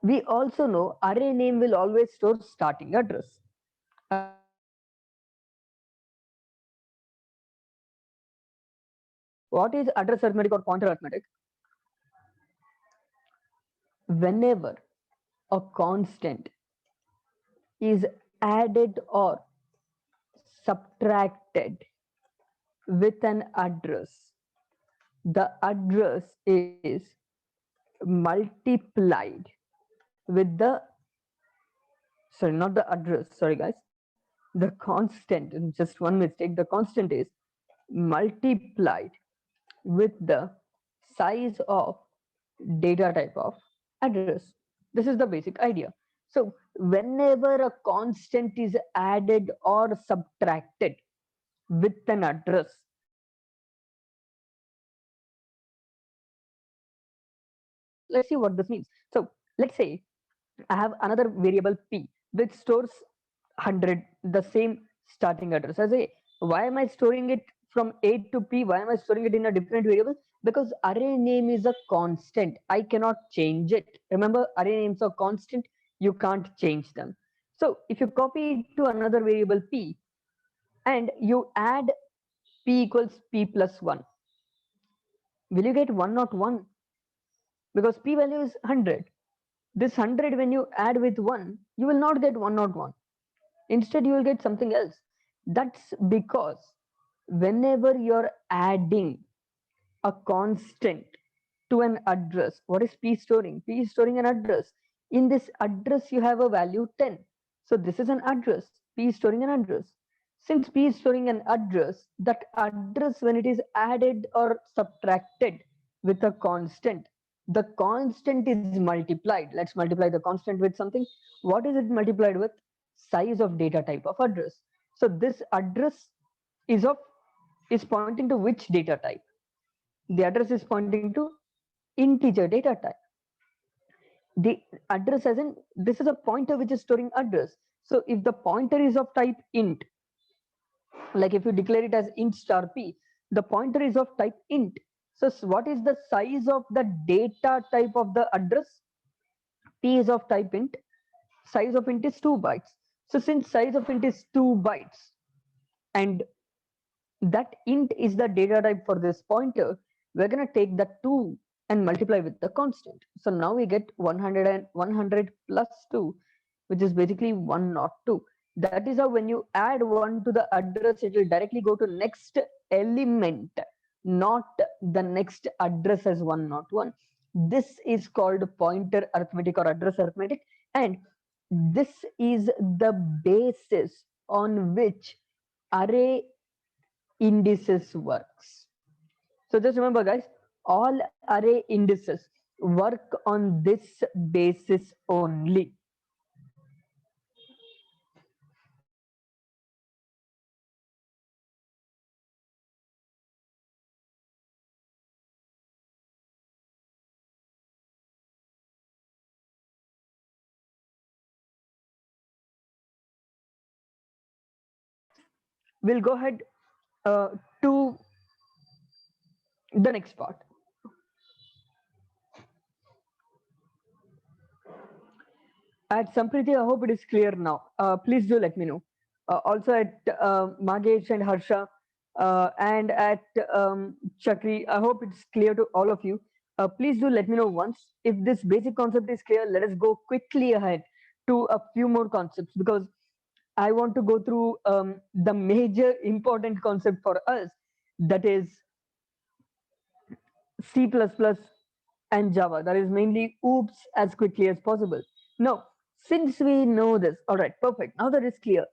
we also know array name will always store starting address. What is address arithmetic or pointer arithmetic? Whenever a constant is added or subtracted with an address, the address is multiplied with the, sorry, not the address, sorry guys, the constant, just one mistake, the constant is multiplied with the size of data type of address. This is the basic idea. So whenever a constant is added or subtracted with an address, let's see what this means. So let's say I have another variable p which stores 100, the same starting address. I say, why am I storing it from A to P? Why am I storing it in a different variable? Because array name is a constant. I cannot change it. Remember, array names are constant. You can't change them. So if you copy it to another variable P and you add P equals P plus 1, will you get 101? Because P value is 100. This 100, when you add with 1, you will not get 101. Instead, you will get something else. That's because whenever you're adding a constant to an address, what is P storing? P is storing an address. In this address, you have a value 10. So this is an address. P is storing an address. Since P is storing an address, that address, when it is added or subtracted with a constant, the constant is multiplied. Let's multiply the constant with something. What is it multiplied with? Size of data type of address. So this address is pointing to which data type? The address is pointing to integer data type. The address, as in, this is a pointer which is storing address. So if the pointer is of type int, like if you declare it as int star p, the pointer is of type int. So what is the size of the data type of the address? P is of type int. Size of int is 2 bytes. So since size of int is 2 bytes and that int is the data type for this pointer, we're going to take that 2 and multiply with the constant. So now we get 100 and 100 plus 2, which is basically 102. That is how when you add 1 to the address, it will directly go to next element, not the next address as 101. This is called pointer arithmetic or address arithmetic, and this is the basis on which array indices works. So just remember guys, all array indices work on this basis only. We'll go ahead to the next part. At Sampriti, I hope it is clear now. Please do let me know. Also at Magesh and Harsha and at Chakri, I hope it's clear to all of you. Please do let me know once. If this basic concept is clear, let us go quickly ahead to a few more concepts, because I want to go through the major important concept for us, that is C++ and Java. That is mainly OOPS, as quickly as possible. Now, since we know this, all right, perfect. Now that is clear.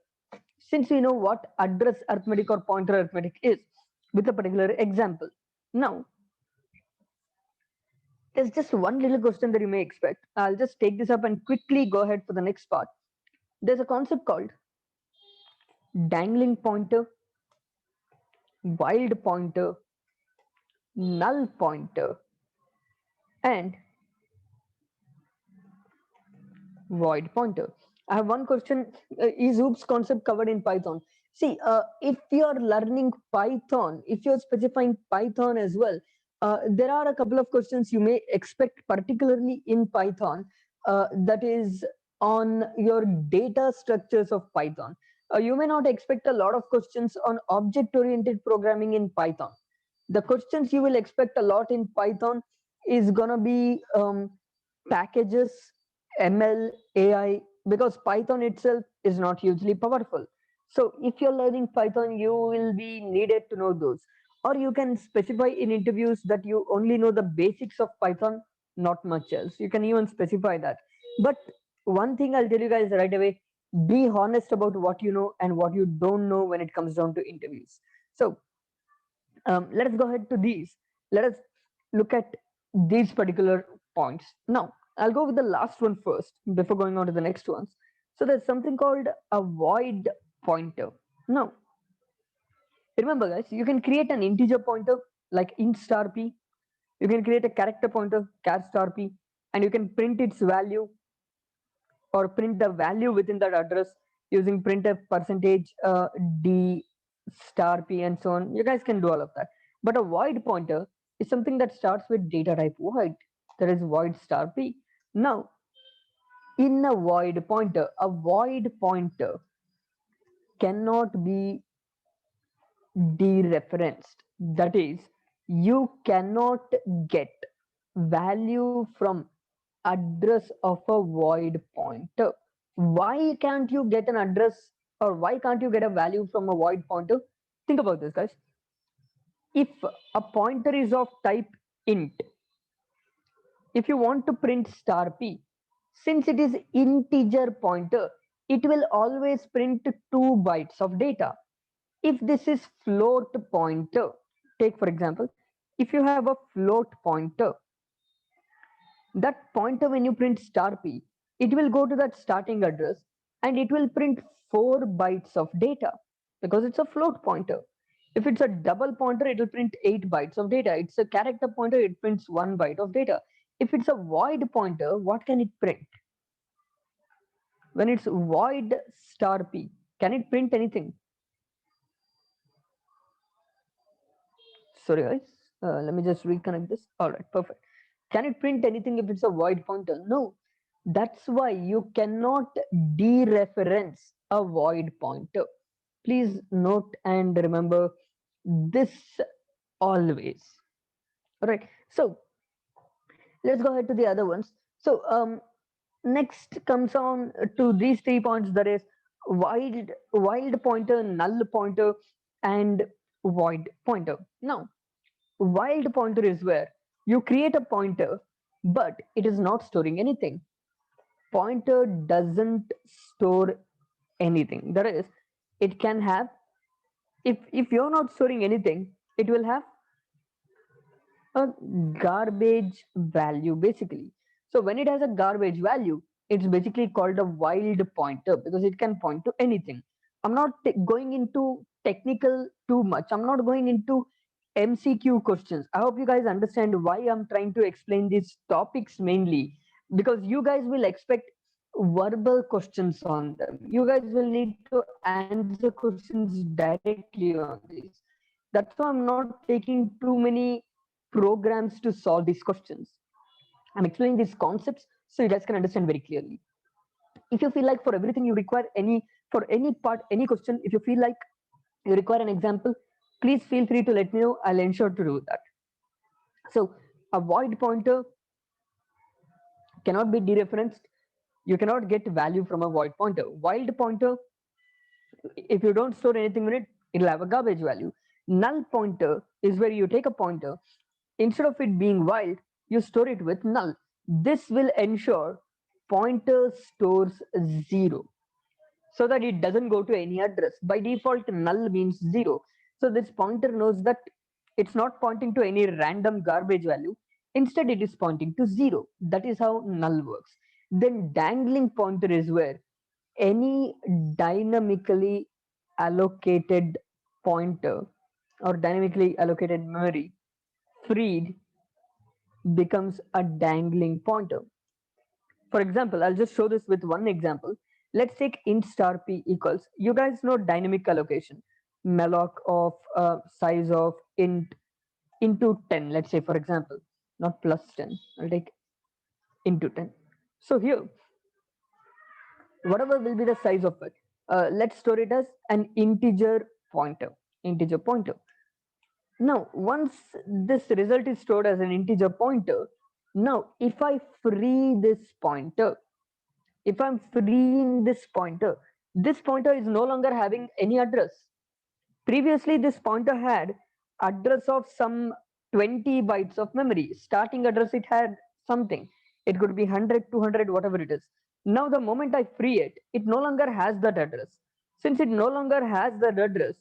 Since we know what address arithmetic or pointer arithmetic is with a particular example. Now, there's just one little question that you may expect. I'll just take this up and quickly go ahead for the next part. There's a concept called dangling pointer, wild pointer, null pointer, and void pointer. I have one question. Is OOPS concept covered in Python? See, if you're learning Python, if you're specifying Python as well, there are a couple of questions you may expect, particularly in Python, that is on your data structures of Python. You may not expect a lot of questions on object-oriented programming in Python. The questions you will expect a lot in Python is gonna be packages, ML, AI, because Python itself is not hugely powerful. So if you're learning Python, you will be needed to know those. Or you can specify in interviews that you only know the basics of Python, not much else. You can even specify that. But one thing I'll tell you guys right away, be honest about what you know and what you don't know when it comes down to interviews. So let us go ahead to these. Let us look at these particular points. Now, I'll go with the last one first before going on to the next ones. So there's something called a void pointer. Now, remember guys, you can create an integer pointer like int star p. You can create a character pointer char star p, and you can print its value or print the value within that address using printf percentage d star p and so on. You guys can do all of that. But a void pointer is something that starts with data type void. That is void star p. Now, in a void pointer cannot be dereferenced. That is, you cannot get value from address of a void pointer. Why can't you get an address or why can't you get a value from a void pointer? Think about this, guys. If a pointer is of type int, if you want to print star p, since it is integer pointer, it will always print 2 bytes of data. If this is float pointer, take for example, if you have a float pointer, that pointer when you print star p, it will go to that starting address and it will print 4 bytes of data because it's a float pointer. If it's a double pointer, it will print 8 bytes of data. It's a character pointer, it prints 1 byte of data. If it's a void pointer, what can it print? When it's void star p, can it print anything? Sorry guys, let me just reconnect this. All right, perfect. Can it print anything if it's a void pointer? No. That's why you cannot dereference a void pointer. Please note and remember this always. All right, so let's go ahead to the other ones. So next comes on to these 3 points, that is wild pointer, null pointer, and void pointer. Now, wild pointer is where you create a pointer, but it is not storing anything. Pointer doesn't store anything. That is, it can have, if you're not storing anything, it will have a garbage value basically. So when it has a garbage value, it's basically called a wild pointer because it can point to anything. I'm not going into technical too much. I'm not going into MCQ questions. I hope you guys understand why I'm trying to explain these topics mainly, because you guys will expect verbal questions on them. You guys will need to answer questions directly on these. That's why I'm not taking too many programs to solve these questions. I'm explaining these concepts so you guys can understand very clearly. If you feel like for everything you require for any part, any question, if you feel like you require an example, please feel free to let me know. I'll ensure to do that. So a void pointer cannot be dereferenced. You cannot get value from a void pointer. Wild pointer, if you don't store anything in it, it'll have a garbage value. Null pointer is where you take a pointer, instead of it being wild, you store it with null. This will ensure pointer stores 0 so that it doesn't go to any address. By default, null means 0. So this pointer knows that it's not pointing to any random garbage value. Instead, it is pointing to 0. That is how null works. Then dangling pointer is where any dynamically allocated pointer or dynamically allocated memory freed becomes a dangling pointer. For example, I'll just show this with one example. Let's take int star p equals, you guys know dynamic allocation, malloc of size of int into 10, let's say for example, not plus 10, I'll take into 10. So here, whatever will be the size of it, let's store it as an integer pointer. Now, once this result is stored as an integer pointer, now if I free this pointer, if I'm freeing this pointer, This pointer is no longer having any address. Previously, this pointer had address of some 20 bytes of memory. Starting address, it had something. It could be 100, 200, whatever it is. Now, the moment I free it, it no longer has that address. Since it no longer has that address,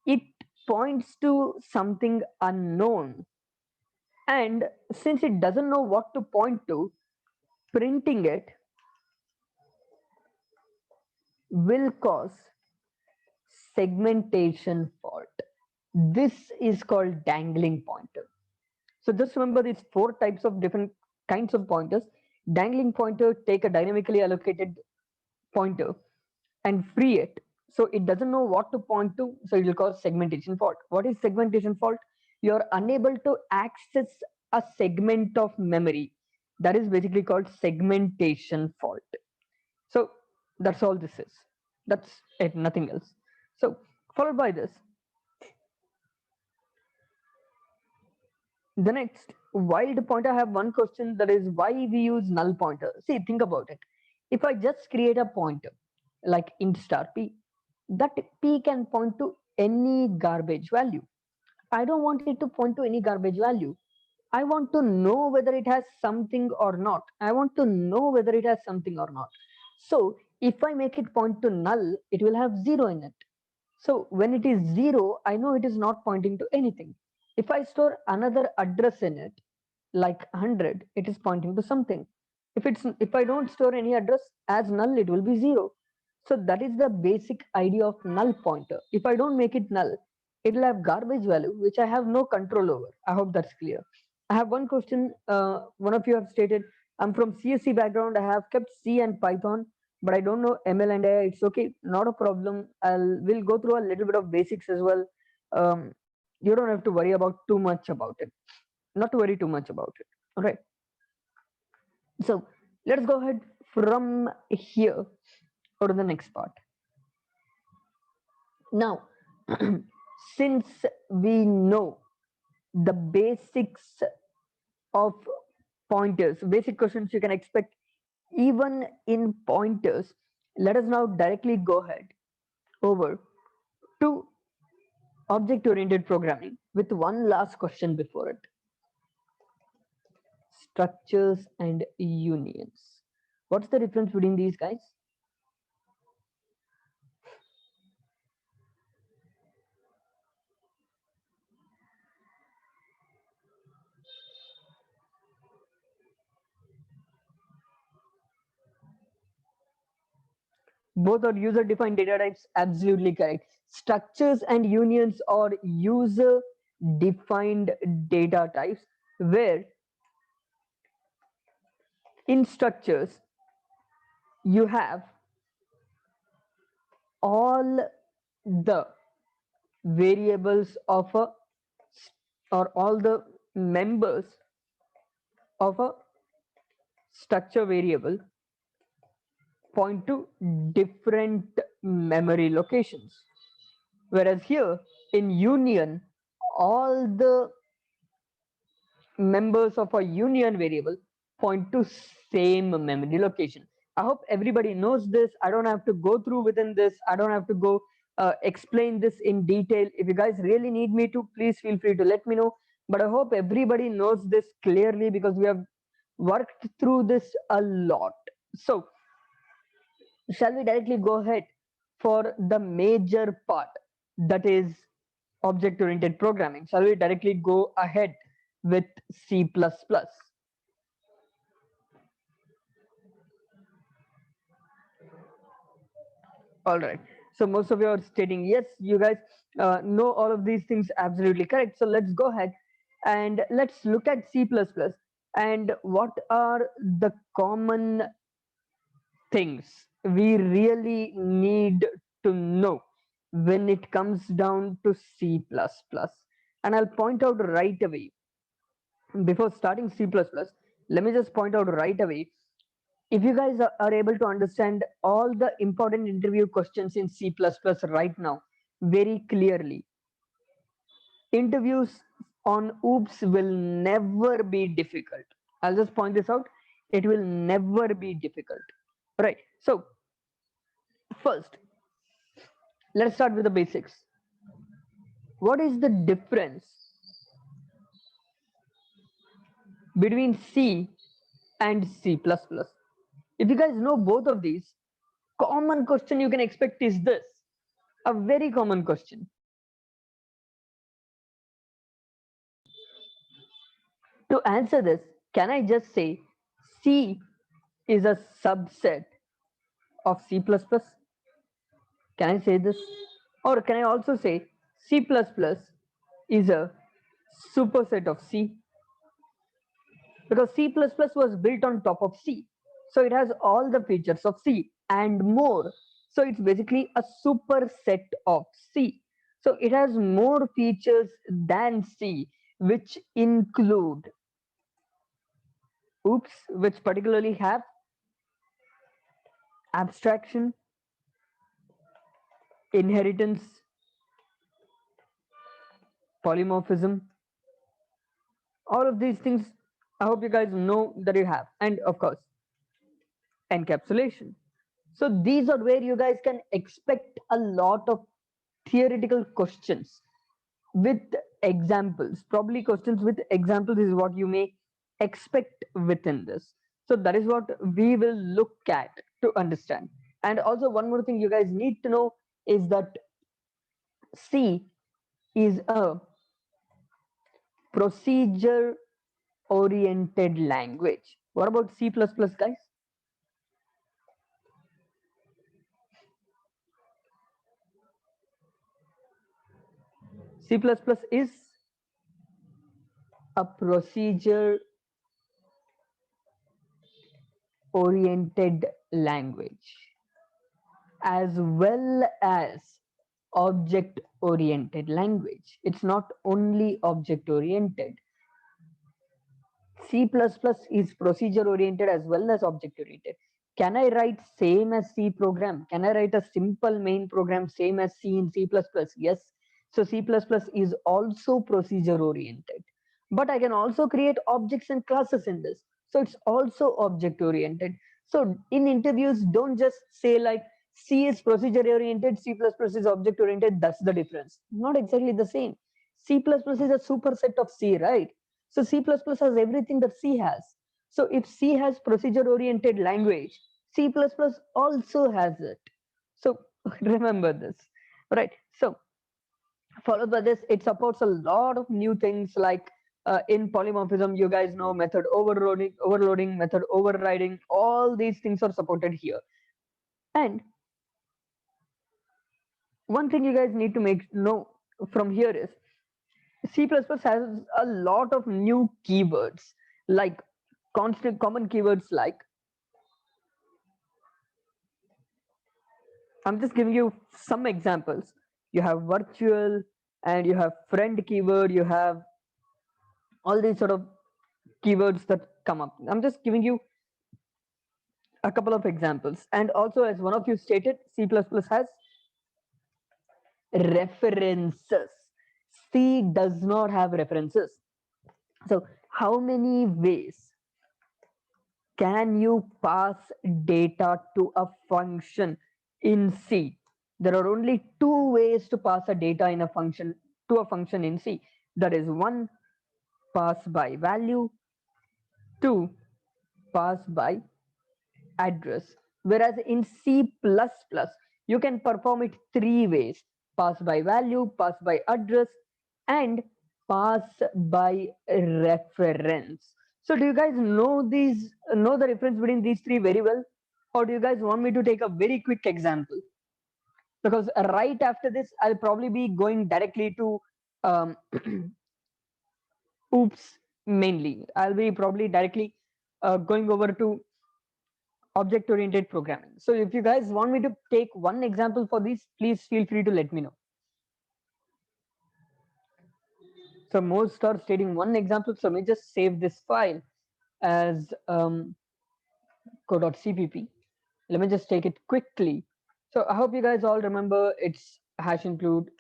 it points to something unknown. And since it doesn't know what to point to, printing it will cause segmentation fault. This is called dangling pointer. So just remember these four types of different kinds of pointers. Dangling pointer, take a dynamically allocated pointer and free it. So it doesn't know what to point to, so it will cause segmentation fault. What is segmentation fault? You're unable to access a segment of memory. That is basically called segmentation fault. So that's all this is. That's it, nothing else. So followed by this, the next wild pointer, I have one question, that is why we use null pointer. See, think about it. If I just create a pointer like int star p, that p can point to any garbage value. I don't want it to point to any garbage value. I want to know whether it has something or not. I want to know whether it has something or not. So if I make it point to null, it will have 0 in it. So when it is 0, I know it is not pointing to anything. If I store another address in it, like 100, it is pointing to something. If I don't store any address as null, it will be 0. So that is the basic idea of null pointer. If I don't make it null, it will have garbage value which I have no control over. I hope that's clear. I have one question. One of you have stated, I'm from CSC background. I have kept C and Python, but I don't know ML and AI. It's okay, not a problem. We'll go through a little bit of basics as well. You don't have to worry about too much about it. Not to worry too much about it. All right. So let's go ahead from here go to the next part. Now, since we know the basics of pointers, basic questions you can expect even in pointers, let us now directly go ahead over to object-oriented programming with one last question before it. Structures and unions. What's the difference between these guys? Both are user defined data types. Absolutely correct. Structures and unions are user defined data types, where in structures you have all the variables of a or all the members of a structure variable point to different memory locations, whereas here in union all the members of a union variable point to same memory location. I hope everybody knows this. I don't have to go through within this. I don't have to go explain this in detail. If you guys really need me to, please feel free to let me know. But I hope everybody knows this clearly because we have worked through this a lot. So shall we directly go ahead for the major part, that is object oriented programming? Shall we directly go ahead with C++? All right. So most of you are stating yes, you guys know all of these things. Absolutely correct. So let's go ahead and let's look at C++ and what are the common things we really need to know when it comes down to C++. And I'll point out right away, before starting C++, let me just point out right away, if you guys are able to understand all the important interview questions in C++ right now very clearly, interviews on OOPS will never be difficult. I'll just point this out. It will never be difficult. Right. So first, let's start with the basics. What is the difference between C and C++? If you guys know both of these, common question you can expect is this, a very common question. To answer this, can I just say C is a subset of C++? Can I say this? Or can I also say C++ is a superset of C? Because C++ was built on top of C. So it has all the features of C and more. So it's basically a superset of C. So it has more features than C, which include, which particularly have abstraction, inheritance, polymorphism, all of these things. I hope you guys know that you have, and of course, encapsulation. So these are where you guys can expect a lot of theoretical questions with examples. Probably questions with examples is what you may expect within this. So that is what we will look at to understand. And also one more thing you guys need to know is that C is a procedure oriented language. What about C++, guys? C++ is a procedure oriented language as well as object oriented language. It's not only object oriented. C++ is procedure oriented as well as object oriented. Can I write same as C program? Can I write a simple main program same as C in C++? Yes. So C++ is also procedure oriented. But I can also create objects and classes in this. So it's also object oriented. So in interviews, don't just say like C is procedure oriented, C++ is object oriented. That's the difference. Not exactly the same. C++ is a superset of C, right? So C++ has everything that C has. So if C has procedure oriented language, C++ also has it. So remember this, right? So followed by this, it supports a lot of new things like in polymorphism, you guys know method overloading, method overriding, all these things are supported here. And one thing you guys need to make know from here is C++ has a lot of new keywords, like constant common keywords like, I'm just giving you some examples. You have virtual and you have friend keyword, you have all these sort of keywords that come up. I'm just giving you a couple of examples. And also, as one of you stated, C++ has references. C does not have references. So how many ways can you pass data to a function in C? There are only two ways to pass a data in a function to a function in C. That is, one, pass by value, two, pass by address. Whereas in C++, you can perform it three ways: pass by value, pass by address, and pass by reference. So do you guys know the difference between these three very well? Or do you guys want me to take a very quick example? Because right after this, I'll probably be going directly to um, oops mainly. I'll be probably directly going over to object oriented programming. So if you guys want me to take one example for this, please feel free to let me know. So most are stating one example, so let me just save this file as code.cpp. Let me just take it quickly. So I hope you guys all remember it's hash include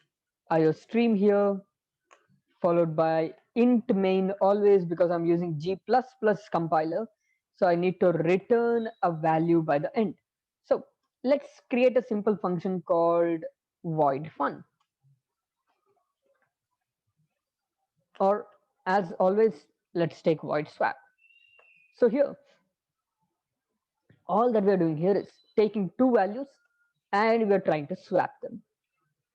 iostream here, followed by int main always, because I'm using G++ compiler. So I need to return a value by the end. So let's create a simple function called void fun. Or as always, let's take void swap. So here, all that we're doing here is taking two values and we're trying to swap them.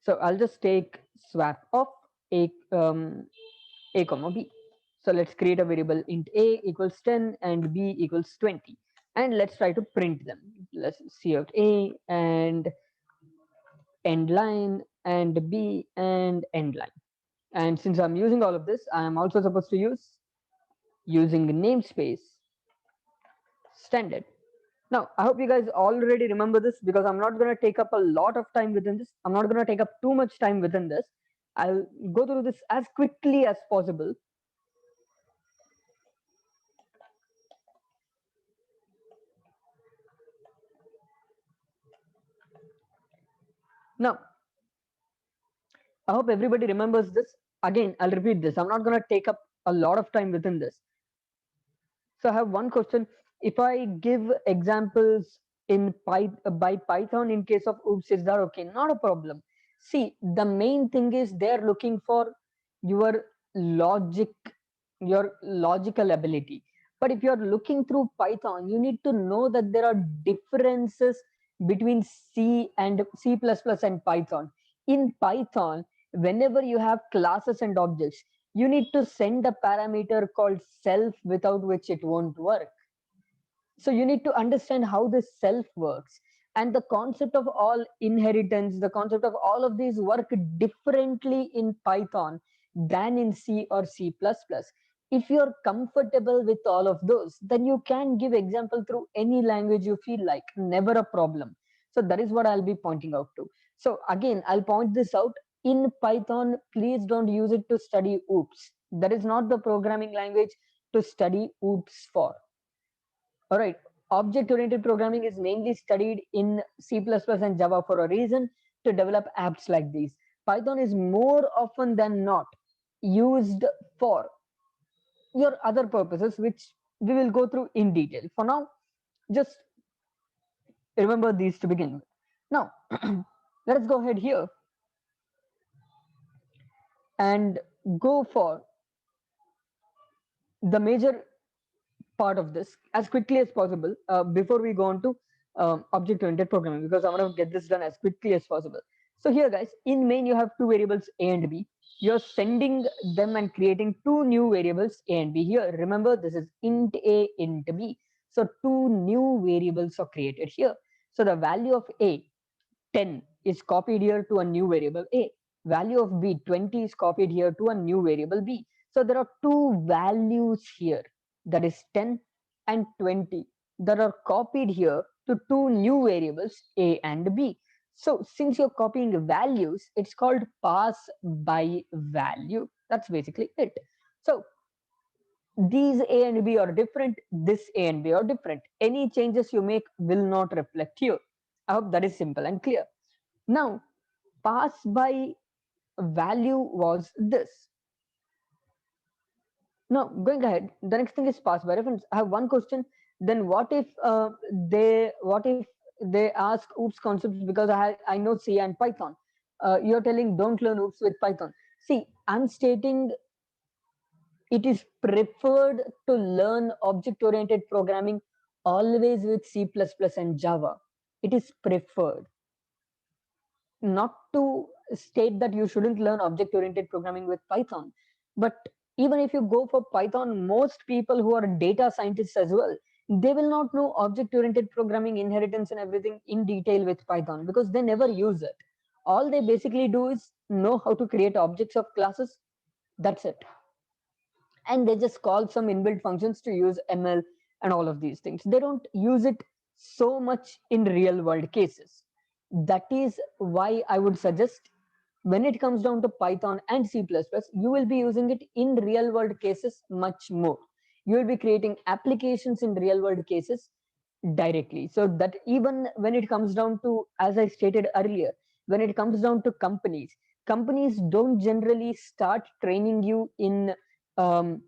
So I'll just take swap of a comma b. So let's create a variable int a equals 10 and b equals 20. And let's try to print them. Let's see out a and end line and b and end line. And since I'm using all of this, I am also supposed to use using namespace standard. Now, I hope you guys already remember this because I'm not going to take up a lot of time within this. I'm not going to take up too much time within this. I'll go through this as quickly as possible. Now, I hope everybody remembers this. Again, I'll repeat this. I'm not going to take up a lot of time within this. So I have one question. If I give examples in by Python in case of oops, is that okay? Not a problem. See, the main thing is they're looking for your logic, your logical ability. But if you're looking through Python, you need to know that there are differences between C and C++ and Python. In Python, whenever you have classes and objects, you need to send a parameter called self without which it won't work. So you need to understand how this self works, and the concept of all inheritance, the concept of all of these work differently in Python than in C or C++. If you're comfortable with all of those, then you can give example through any language you feel like, never a problem. So that is what I'll be pointing out to. So again, I'll point this out. In Python, please don't use it to study oops. That is not the programming language to study oops for. All right, object-oriented programming is mainly studied in C++ and Java for a reason, to develop apps like these. Python is more often than not used for your other purposes, which we will go through in detail. For now, just remember these to begin with. Now, let's go ahead here and go for the major part of this as quickly as possible before we go on to object-oriented programming, because I want to get this done as quickly as possible. So here, guys, in main you have two variables a and b. You're sending them and creating two new variables a and b. Here, remember, this is int a, int b. So two new variables are created here. So the value of a, 10, is copied here to a new variable a. Value of b, 20, is copied here to a new variable b. So there are two values here, that is 10 and 20, that are copied here to two new variables a and b. So since you're copying values, it's called pass by value. That's basically it. So these a and b are different, this a and b are different. Any changes you make will not reflect here. I hope that is simple and clear. Now, pass by value was this. Now, going ahead, the next thing is pass by reference. I have one question. Then what if they ask oops concepts, because I know C and Python. You're telling don't learn oops with Python. See, I'm stating it is preferred to learn object-oriented programming always with C++ and Java. It is preferred. Not to state that you shouldn't learn object-oriented programming with Python, but even if you go for Python, most people who are data scientists as well, they will not know object-oriented programming, inheritance and everything in detail with Python because they never use it. All they basically do is know how to create objects of classes. That's it. And they just call some inbuilt functions to use ML and all of these things. They don't use it so much in real world cases. That is why I would suggest when it comes down to Python and C++, you will be using it in real world cases much more. You will be creating applications in real world cases directly. So that even when it comes down to, as I stated earlier, when it comes down to companies don't generally start training you in um,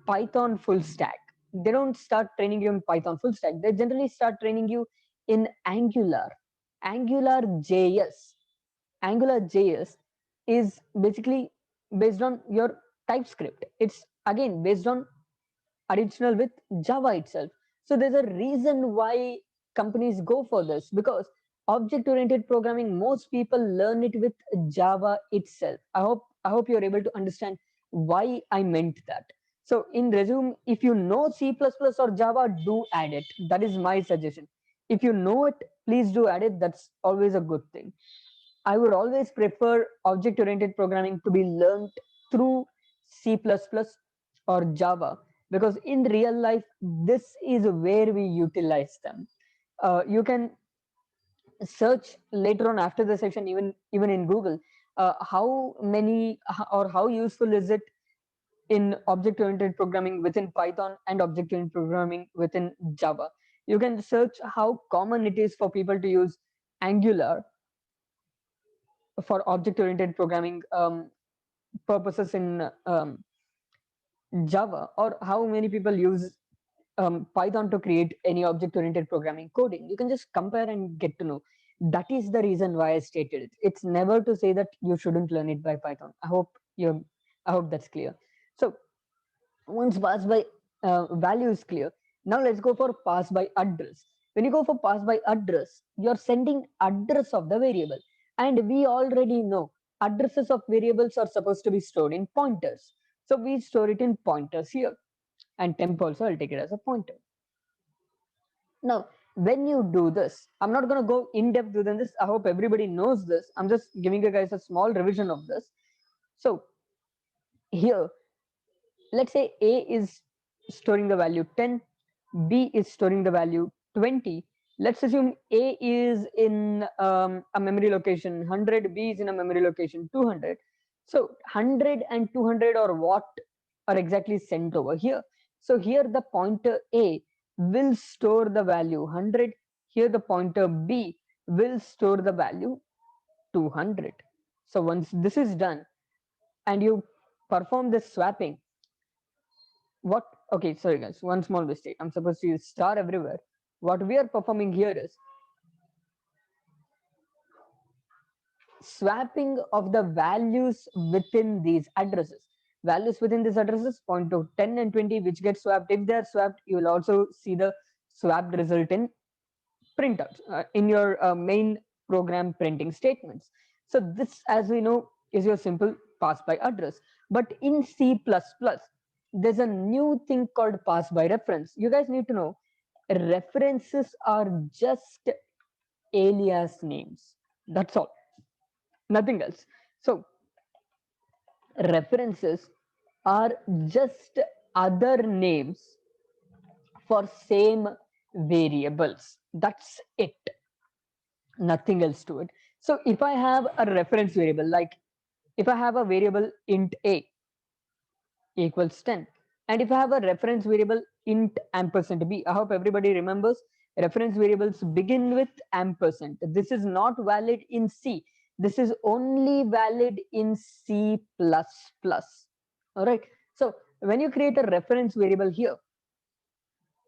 Python full stack. They don't start training you in Python full stack. They generally start training you in Angular JS. AngularJS is basically based on your TypeScript. It's again based on original with Java itself. So there's a reason why companies go for this, because object oriented programming, most people learn it with Java itself. I hope you're able to understand why I meant that. So in resume, if you know C++ or Java, do add it. That is my suggestion. If you know it, please do add it. That's always a good thing. I would always prefer object oriented programming to be learned through C++ or Java, because in real life, this is where we utilize them. You can search later on after the session, even in Google, how many or how useful is it in object oriented programming within Python and object oriented programming within Java. You can search how common it is for people to use Angular for object oriented programming purposes in Java, or how many people use Python to create any object oriented programming coding. You can just compare and get to know. That is the reason why I stated it. It's never to say that you shouldn't learn it by Python. I hope that's clear. So once pass by value is clear, now let's go for pass by address. When you go for pass by address, you're sending address of the variable, and we already know addresses of variables are supposed to be stored in pointers, so we store it in pointers here, and temp also I'll take it as a pointer. Now when you do this, I'm not going to go in depth within this. I hope everybody knows this. I'm just giving you guys a small revision of this. So here, let's say A is storing the value 10, B is storing the value 20. Let's assume A is in a memory location 100, B is in a memory location 200. So 100 and 200 or what are exactly sent over here. So here the pointer A will store the value 100. Here the pointer B will store the value 200. So once this is done and you perform this swapping, what okay sorry guys, one small mistake, I'm supposed to use star everywhere. What we are performing here is swapping of the values within these addresses. Values within these addresses point to 10 and 20, which get swapped. If they are swapped, you will also see the swapped result in printouts in your main program printing statements. So this, as we know, is your simple pass by address. But in C++, there's a new thing called pass by reference. You guys need to know references are just alias names. That's all, nothing else. So references are just other names for same variables. That's it, nothing else to it. So if I have a reference variable, like if I have a variable int a equals 10, and if I have a reference variable int ampersand b, I hope everybody remembers reference variables begin with ampersand. This is not valid in C. This is only valid in C++. All right. So when you create a reference variable here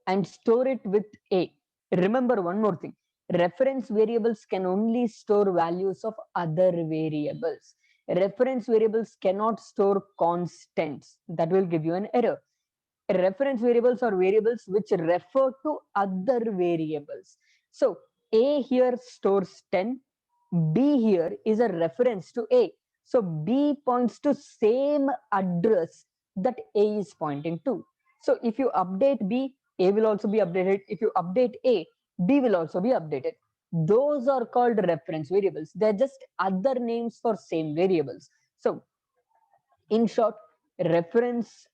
and store it with a, remember one more thing. Reference variables can only store values of other variables. Reference variables cannot store constants. That will give you an error. Reference variables are variables which refer to other variables. So A here stores 10, B here is a reference to A. So B points to same address that A is pointing to. So if you update B, A will also be updated. If you update A, B will also be updated. Those are called reference variables. They're just other names for same variables. So in short, reference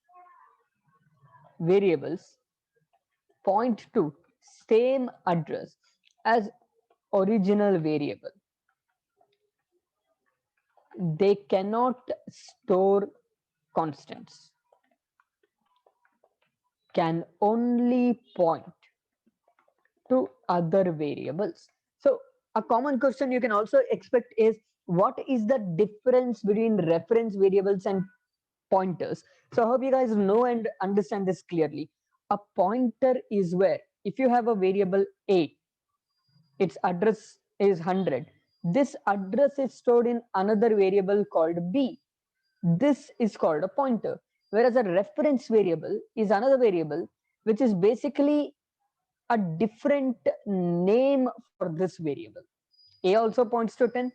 variables point to same address as original variable. They cannot store constants, can only point to other variables. So a common question you can also expect is, what is the difference between reference variables and pointers? So I hope you guys know and understand this clearly. A pointer is where if you have a variable a, its address is 100, This address is stored in another variable called b. This is called a pointer, whereas a reference variable is another variable which is basically a different name for this variable. A also points to 10,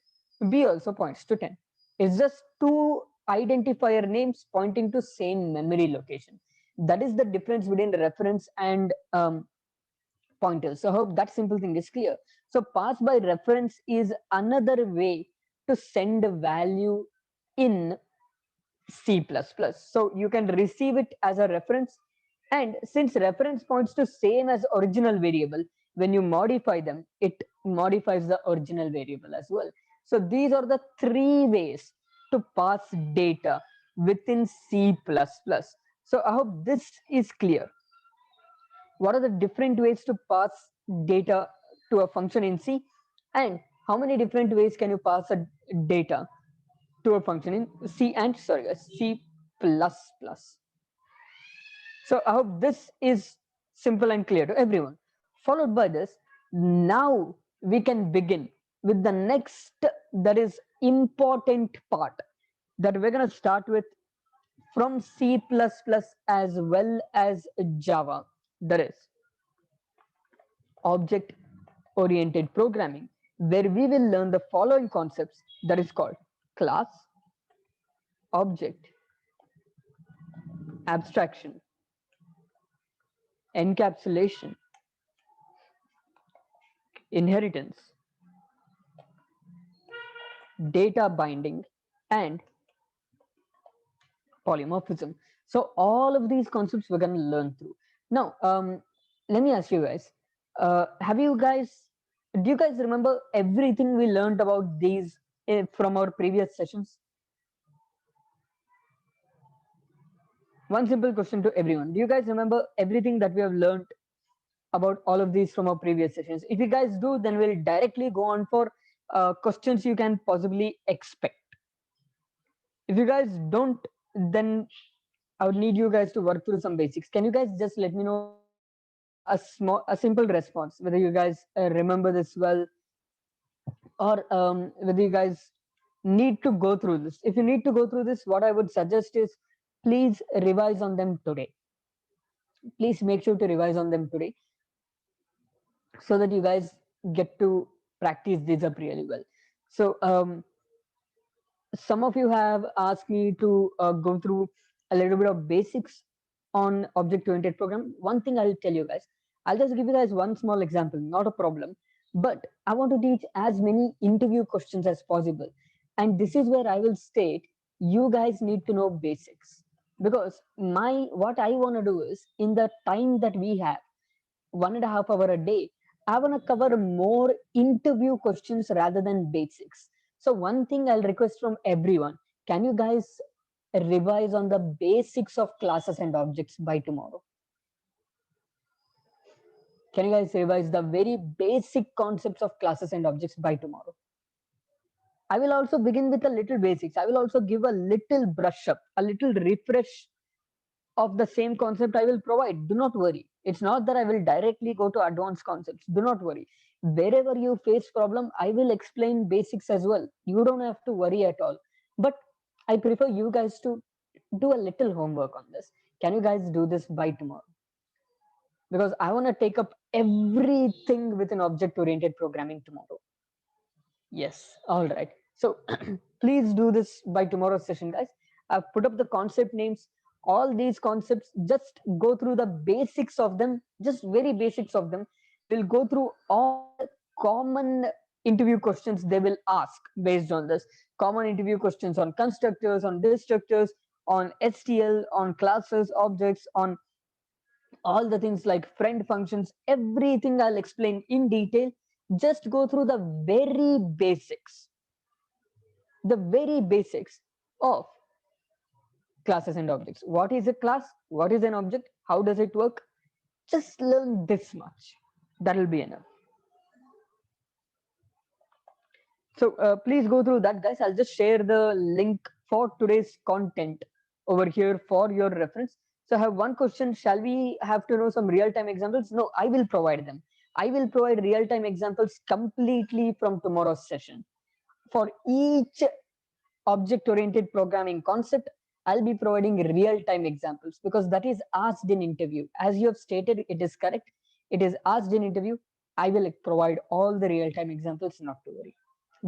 B also points to 10. It's just two identifier names pointing to same memory location. That is the difference between reference and pointers. So I hope that simple thing is clear. So pass by reference is another way to send a value in C++. So you can receive it as a reference, and since reference points to same as original variable, when you modify them, it modifies the original variable as well. So these are the three ways to pass data within C++. So I hope this is clear. What are the different ways to pass data to a function in C, and how many different ways can you pass a data to a function in C and C++. So I hope this is simple and clear to everyone. Followed by this, now we can begin with the next, that is important part that we're going to start with from C++ as well as Java, that is object oriented programming, where we will learn the following concepts, that is called class, object, abstraction, encapsulation, inheritance, data binding, and polymorphism. So all of these concepts we're going to learn through. Now, let me ask you guys, do you guys remember everything we learned about these from our previous sessions? One simple question to everyone. Do you guys remember everything that we have learned about all of these from our previous sessions? If you guys do, then we'll directly go on for questions you can possibly expect. If you guys don't, then I would need you guys to work through some basics. Can you guys just let me know a simple response, whether you guys remember this well, or whether you guys need to go through this. If you need to go through this, what I would suggest is please revise on them today. Please make sure to revise on them today so that you guys get to practice these up really well. So some of you have asked me to go through a little bit of basics on object-oriented program. One thing I'll tell you guys, I'll just give you guys one small example, not a problem, but I want to teach as many interview questions as possible. And this is where I will state, you guys need to know basics, because what I want to do is, in the time that we have, 1.5 hours a day, I want to cover more interview questions rather than basics. So one thing I'll request from everyone, can you guys revise on the basics of classes and objects by tomorrow? Can you guys revise the very basic concepts of classes and objects by tomorrow? I will also begin with a little basics. I will also give a little brush up, a little refresh of the same concept I will provide. Do not worry. It's not that I will directly go to advanced concepts. Do not worry. Wherever you face problem, I will explain basics as well. You don't have to worry at all. But I prefer you guys to do a little homework on this. Can you guys do this by tomorrow? Because I want to take up everything within object-oriented programming tomorrow. Yes, all right. So please do this by tomorrow's session, guys. I've put up the concept names. All these concepts, just go through the basics of them, just very basics of them. We'll go through all common interview questions they will ask based on this. Common interview questions on constructors, on destructors, on STL, on classes, objects, on all the things like friend functions, everything I'll explain in detail. Just go through the very basics of classes and objects. What is a class? What is an object? How does it work? Just learn this much. That'll be enough. So please go through that, guys. I'll just share the link for today's content over here for your reference. So I have one question. Shall we have to know some real-time examples? No, I will provide them. I will provide real-time examples completely from tomorrow's session. for each object-oriented programming concept, I'll be providing real-time examples because that is asked in interview. As you have stated, it is correct. It is asked in interview. I will provide all the real-time examples, not to worry.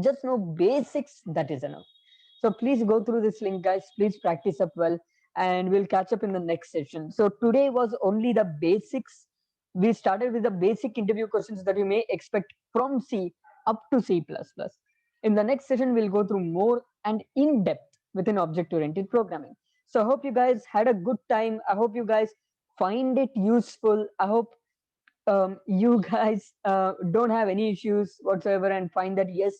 Just know basics, that is enough. So please go through this link, guys. Please practice up well, and we'll catch up in the next session. So today was only the basics. We started with the basic interview questions that you may expect from C up to C++. In the next session, we'll go through more and in depth within object-oriented programming. So I hope you guys had a good time. I hope you guys find it useful. I hope you guys don't have any issues whatsoever and find that yes,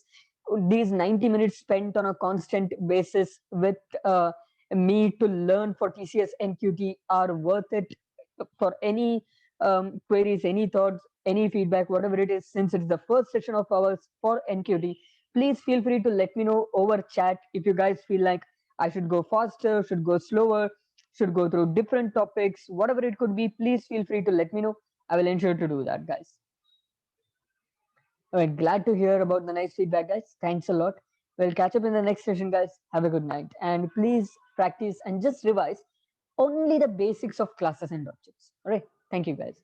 these 90 minutes spent on a constant basis with me to learn for TCS NQT are worth it. For any queries, any thoughts, any feedback, whatever it is, since it's the first session of ours for NQT, please feel free to let me know over chat if you guys feel like I should go faster, should go slower, should go through different topics, whatever it could be. Please feel free to let me know. I will ensure to do that, guys. All right, glad to hear about the nice feedback, guys. Thanks a lot. We'll catch up in the next session, guys. Have a good night. And please practice and just revise only the basics of classes and objects. All right. Thank you, guys.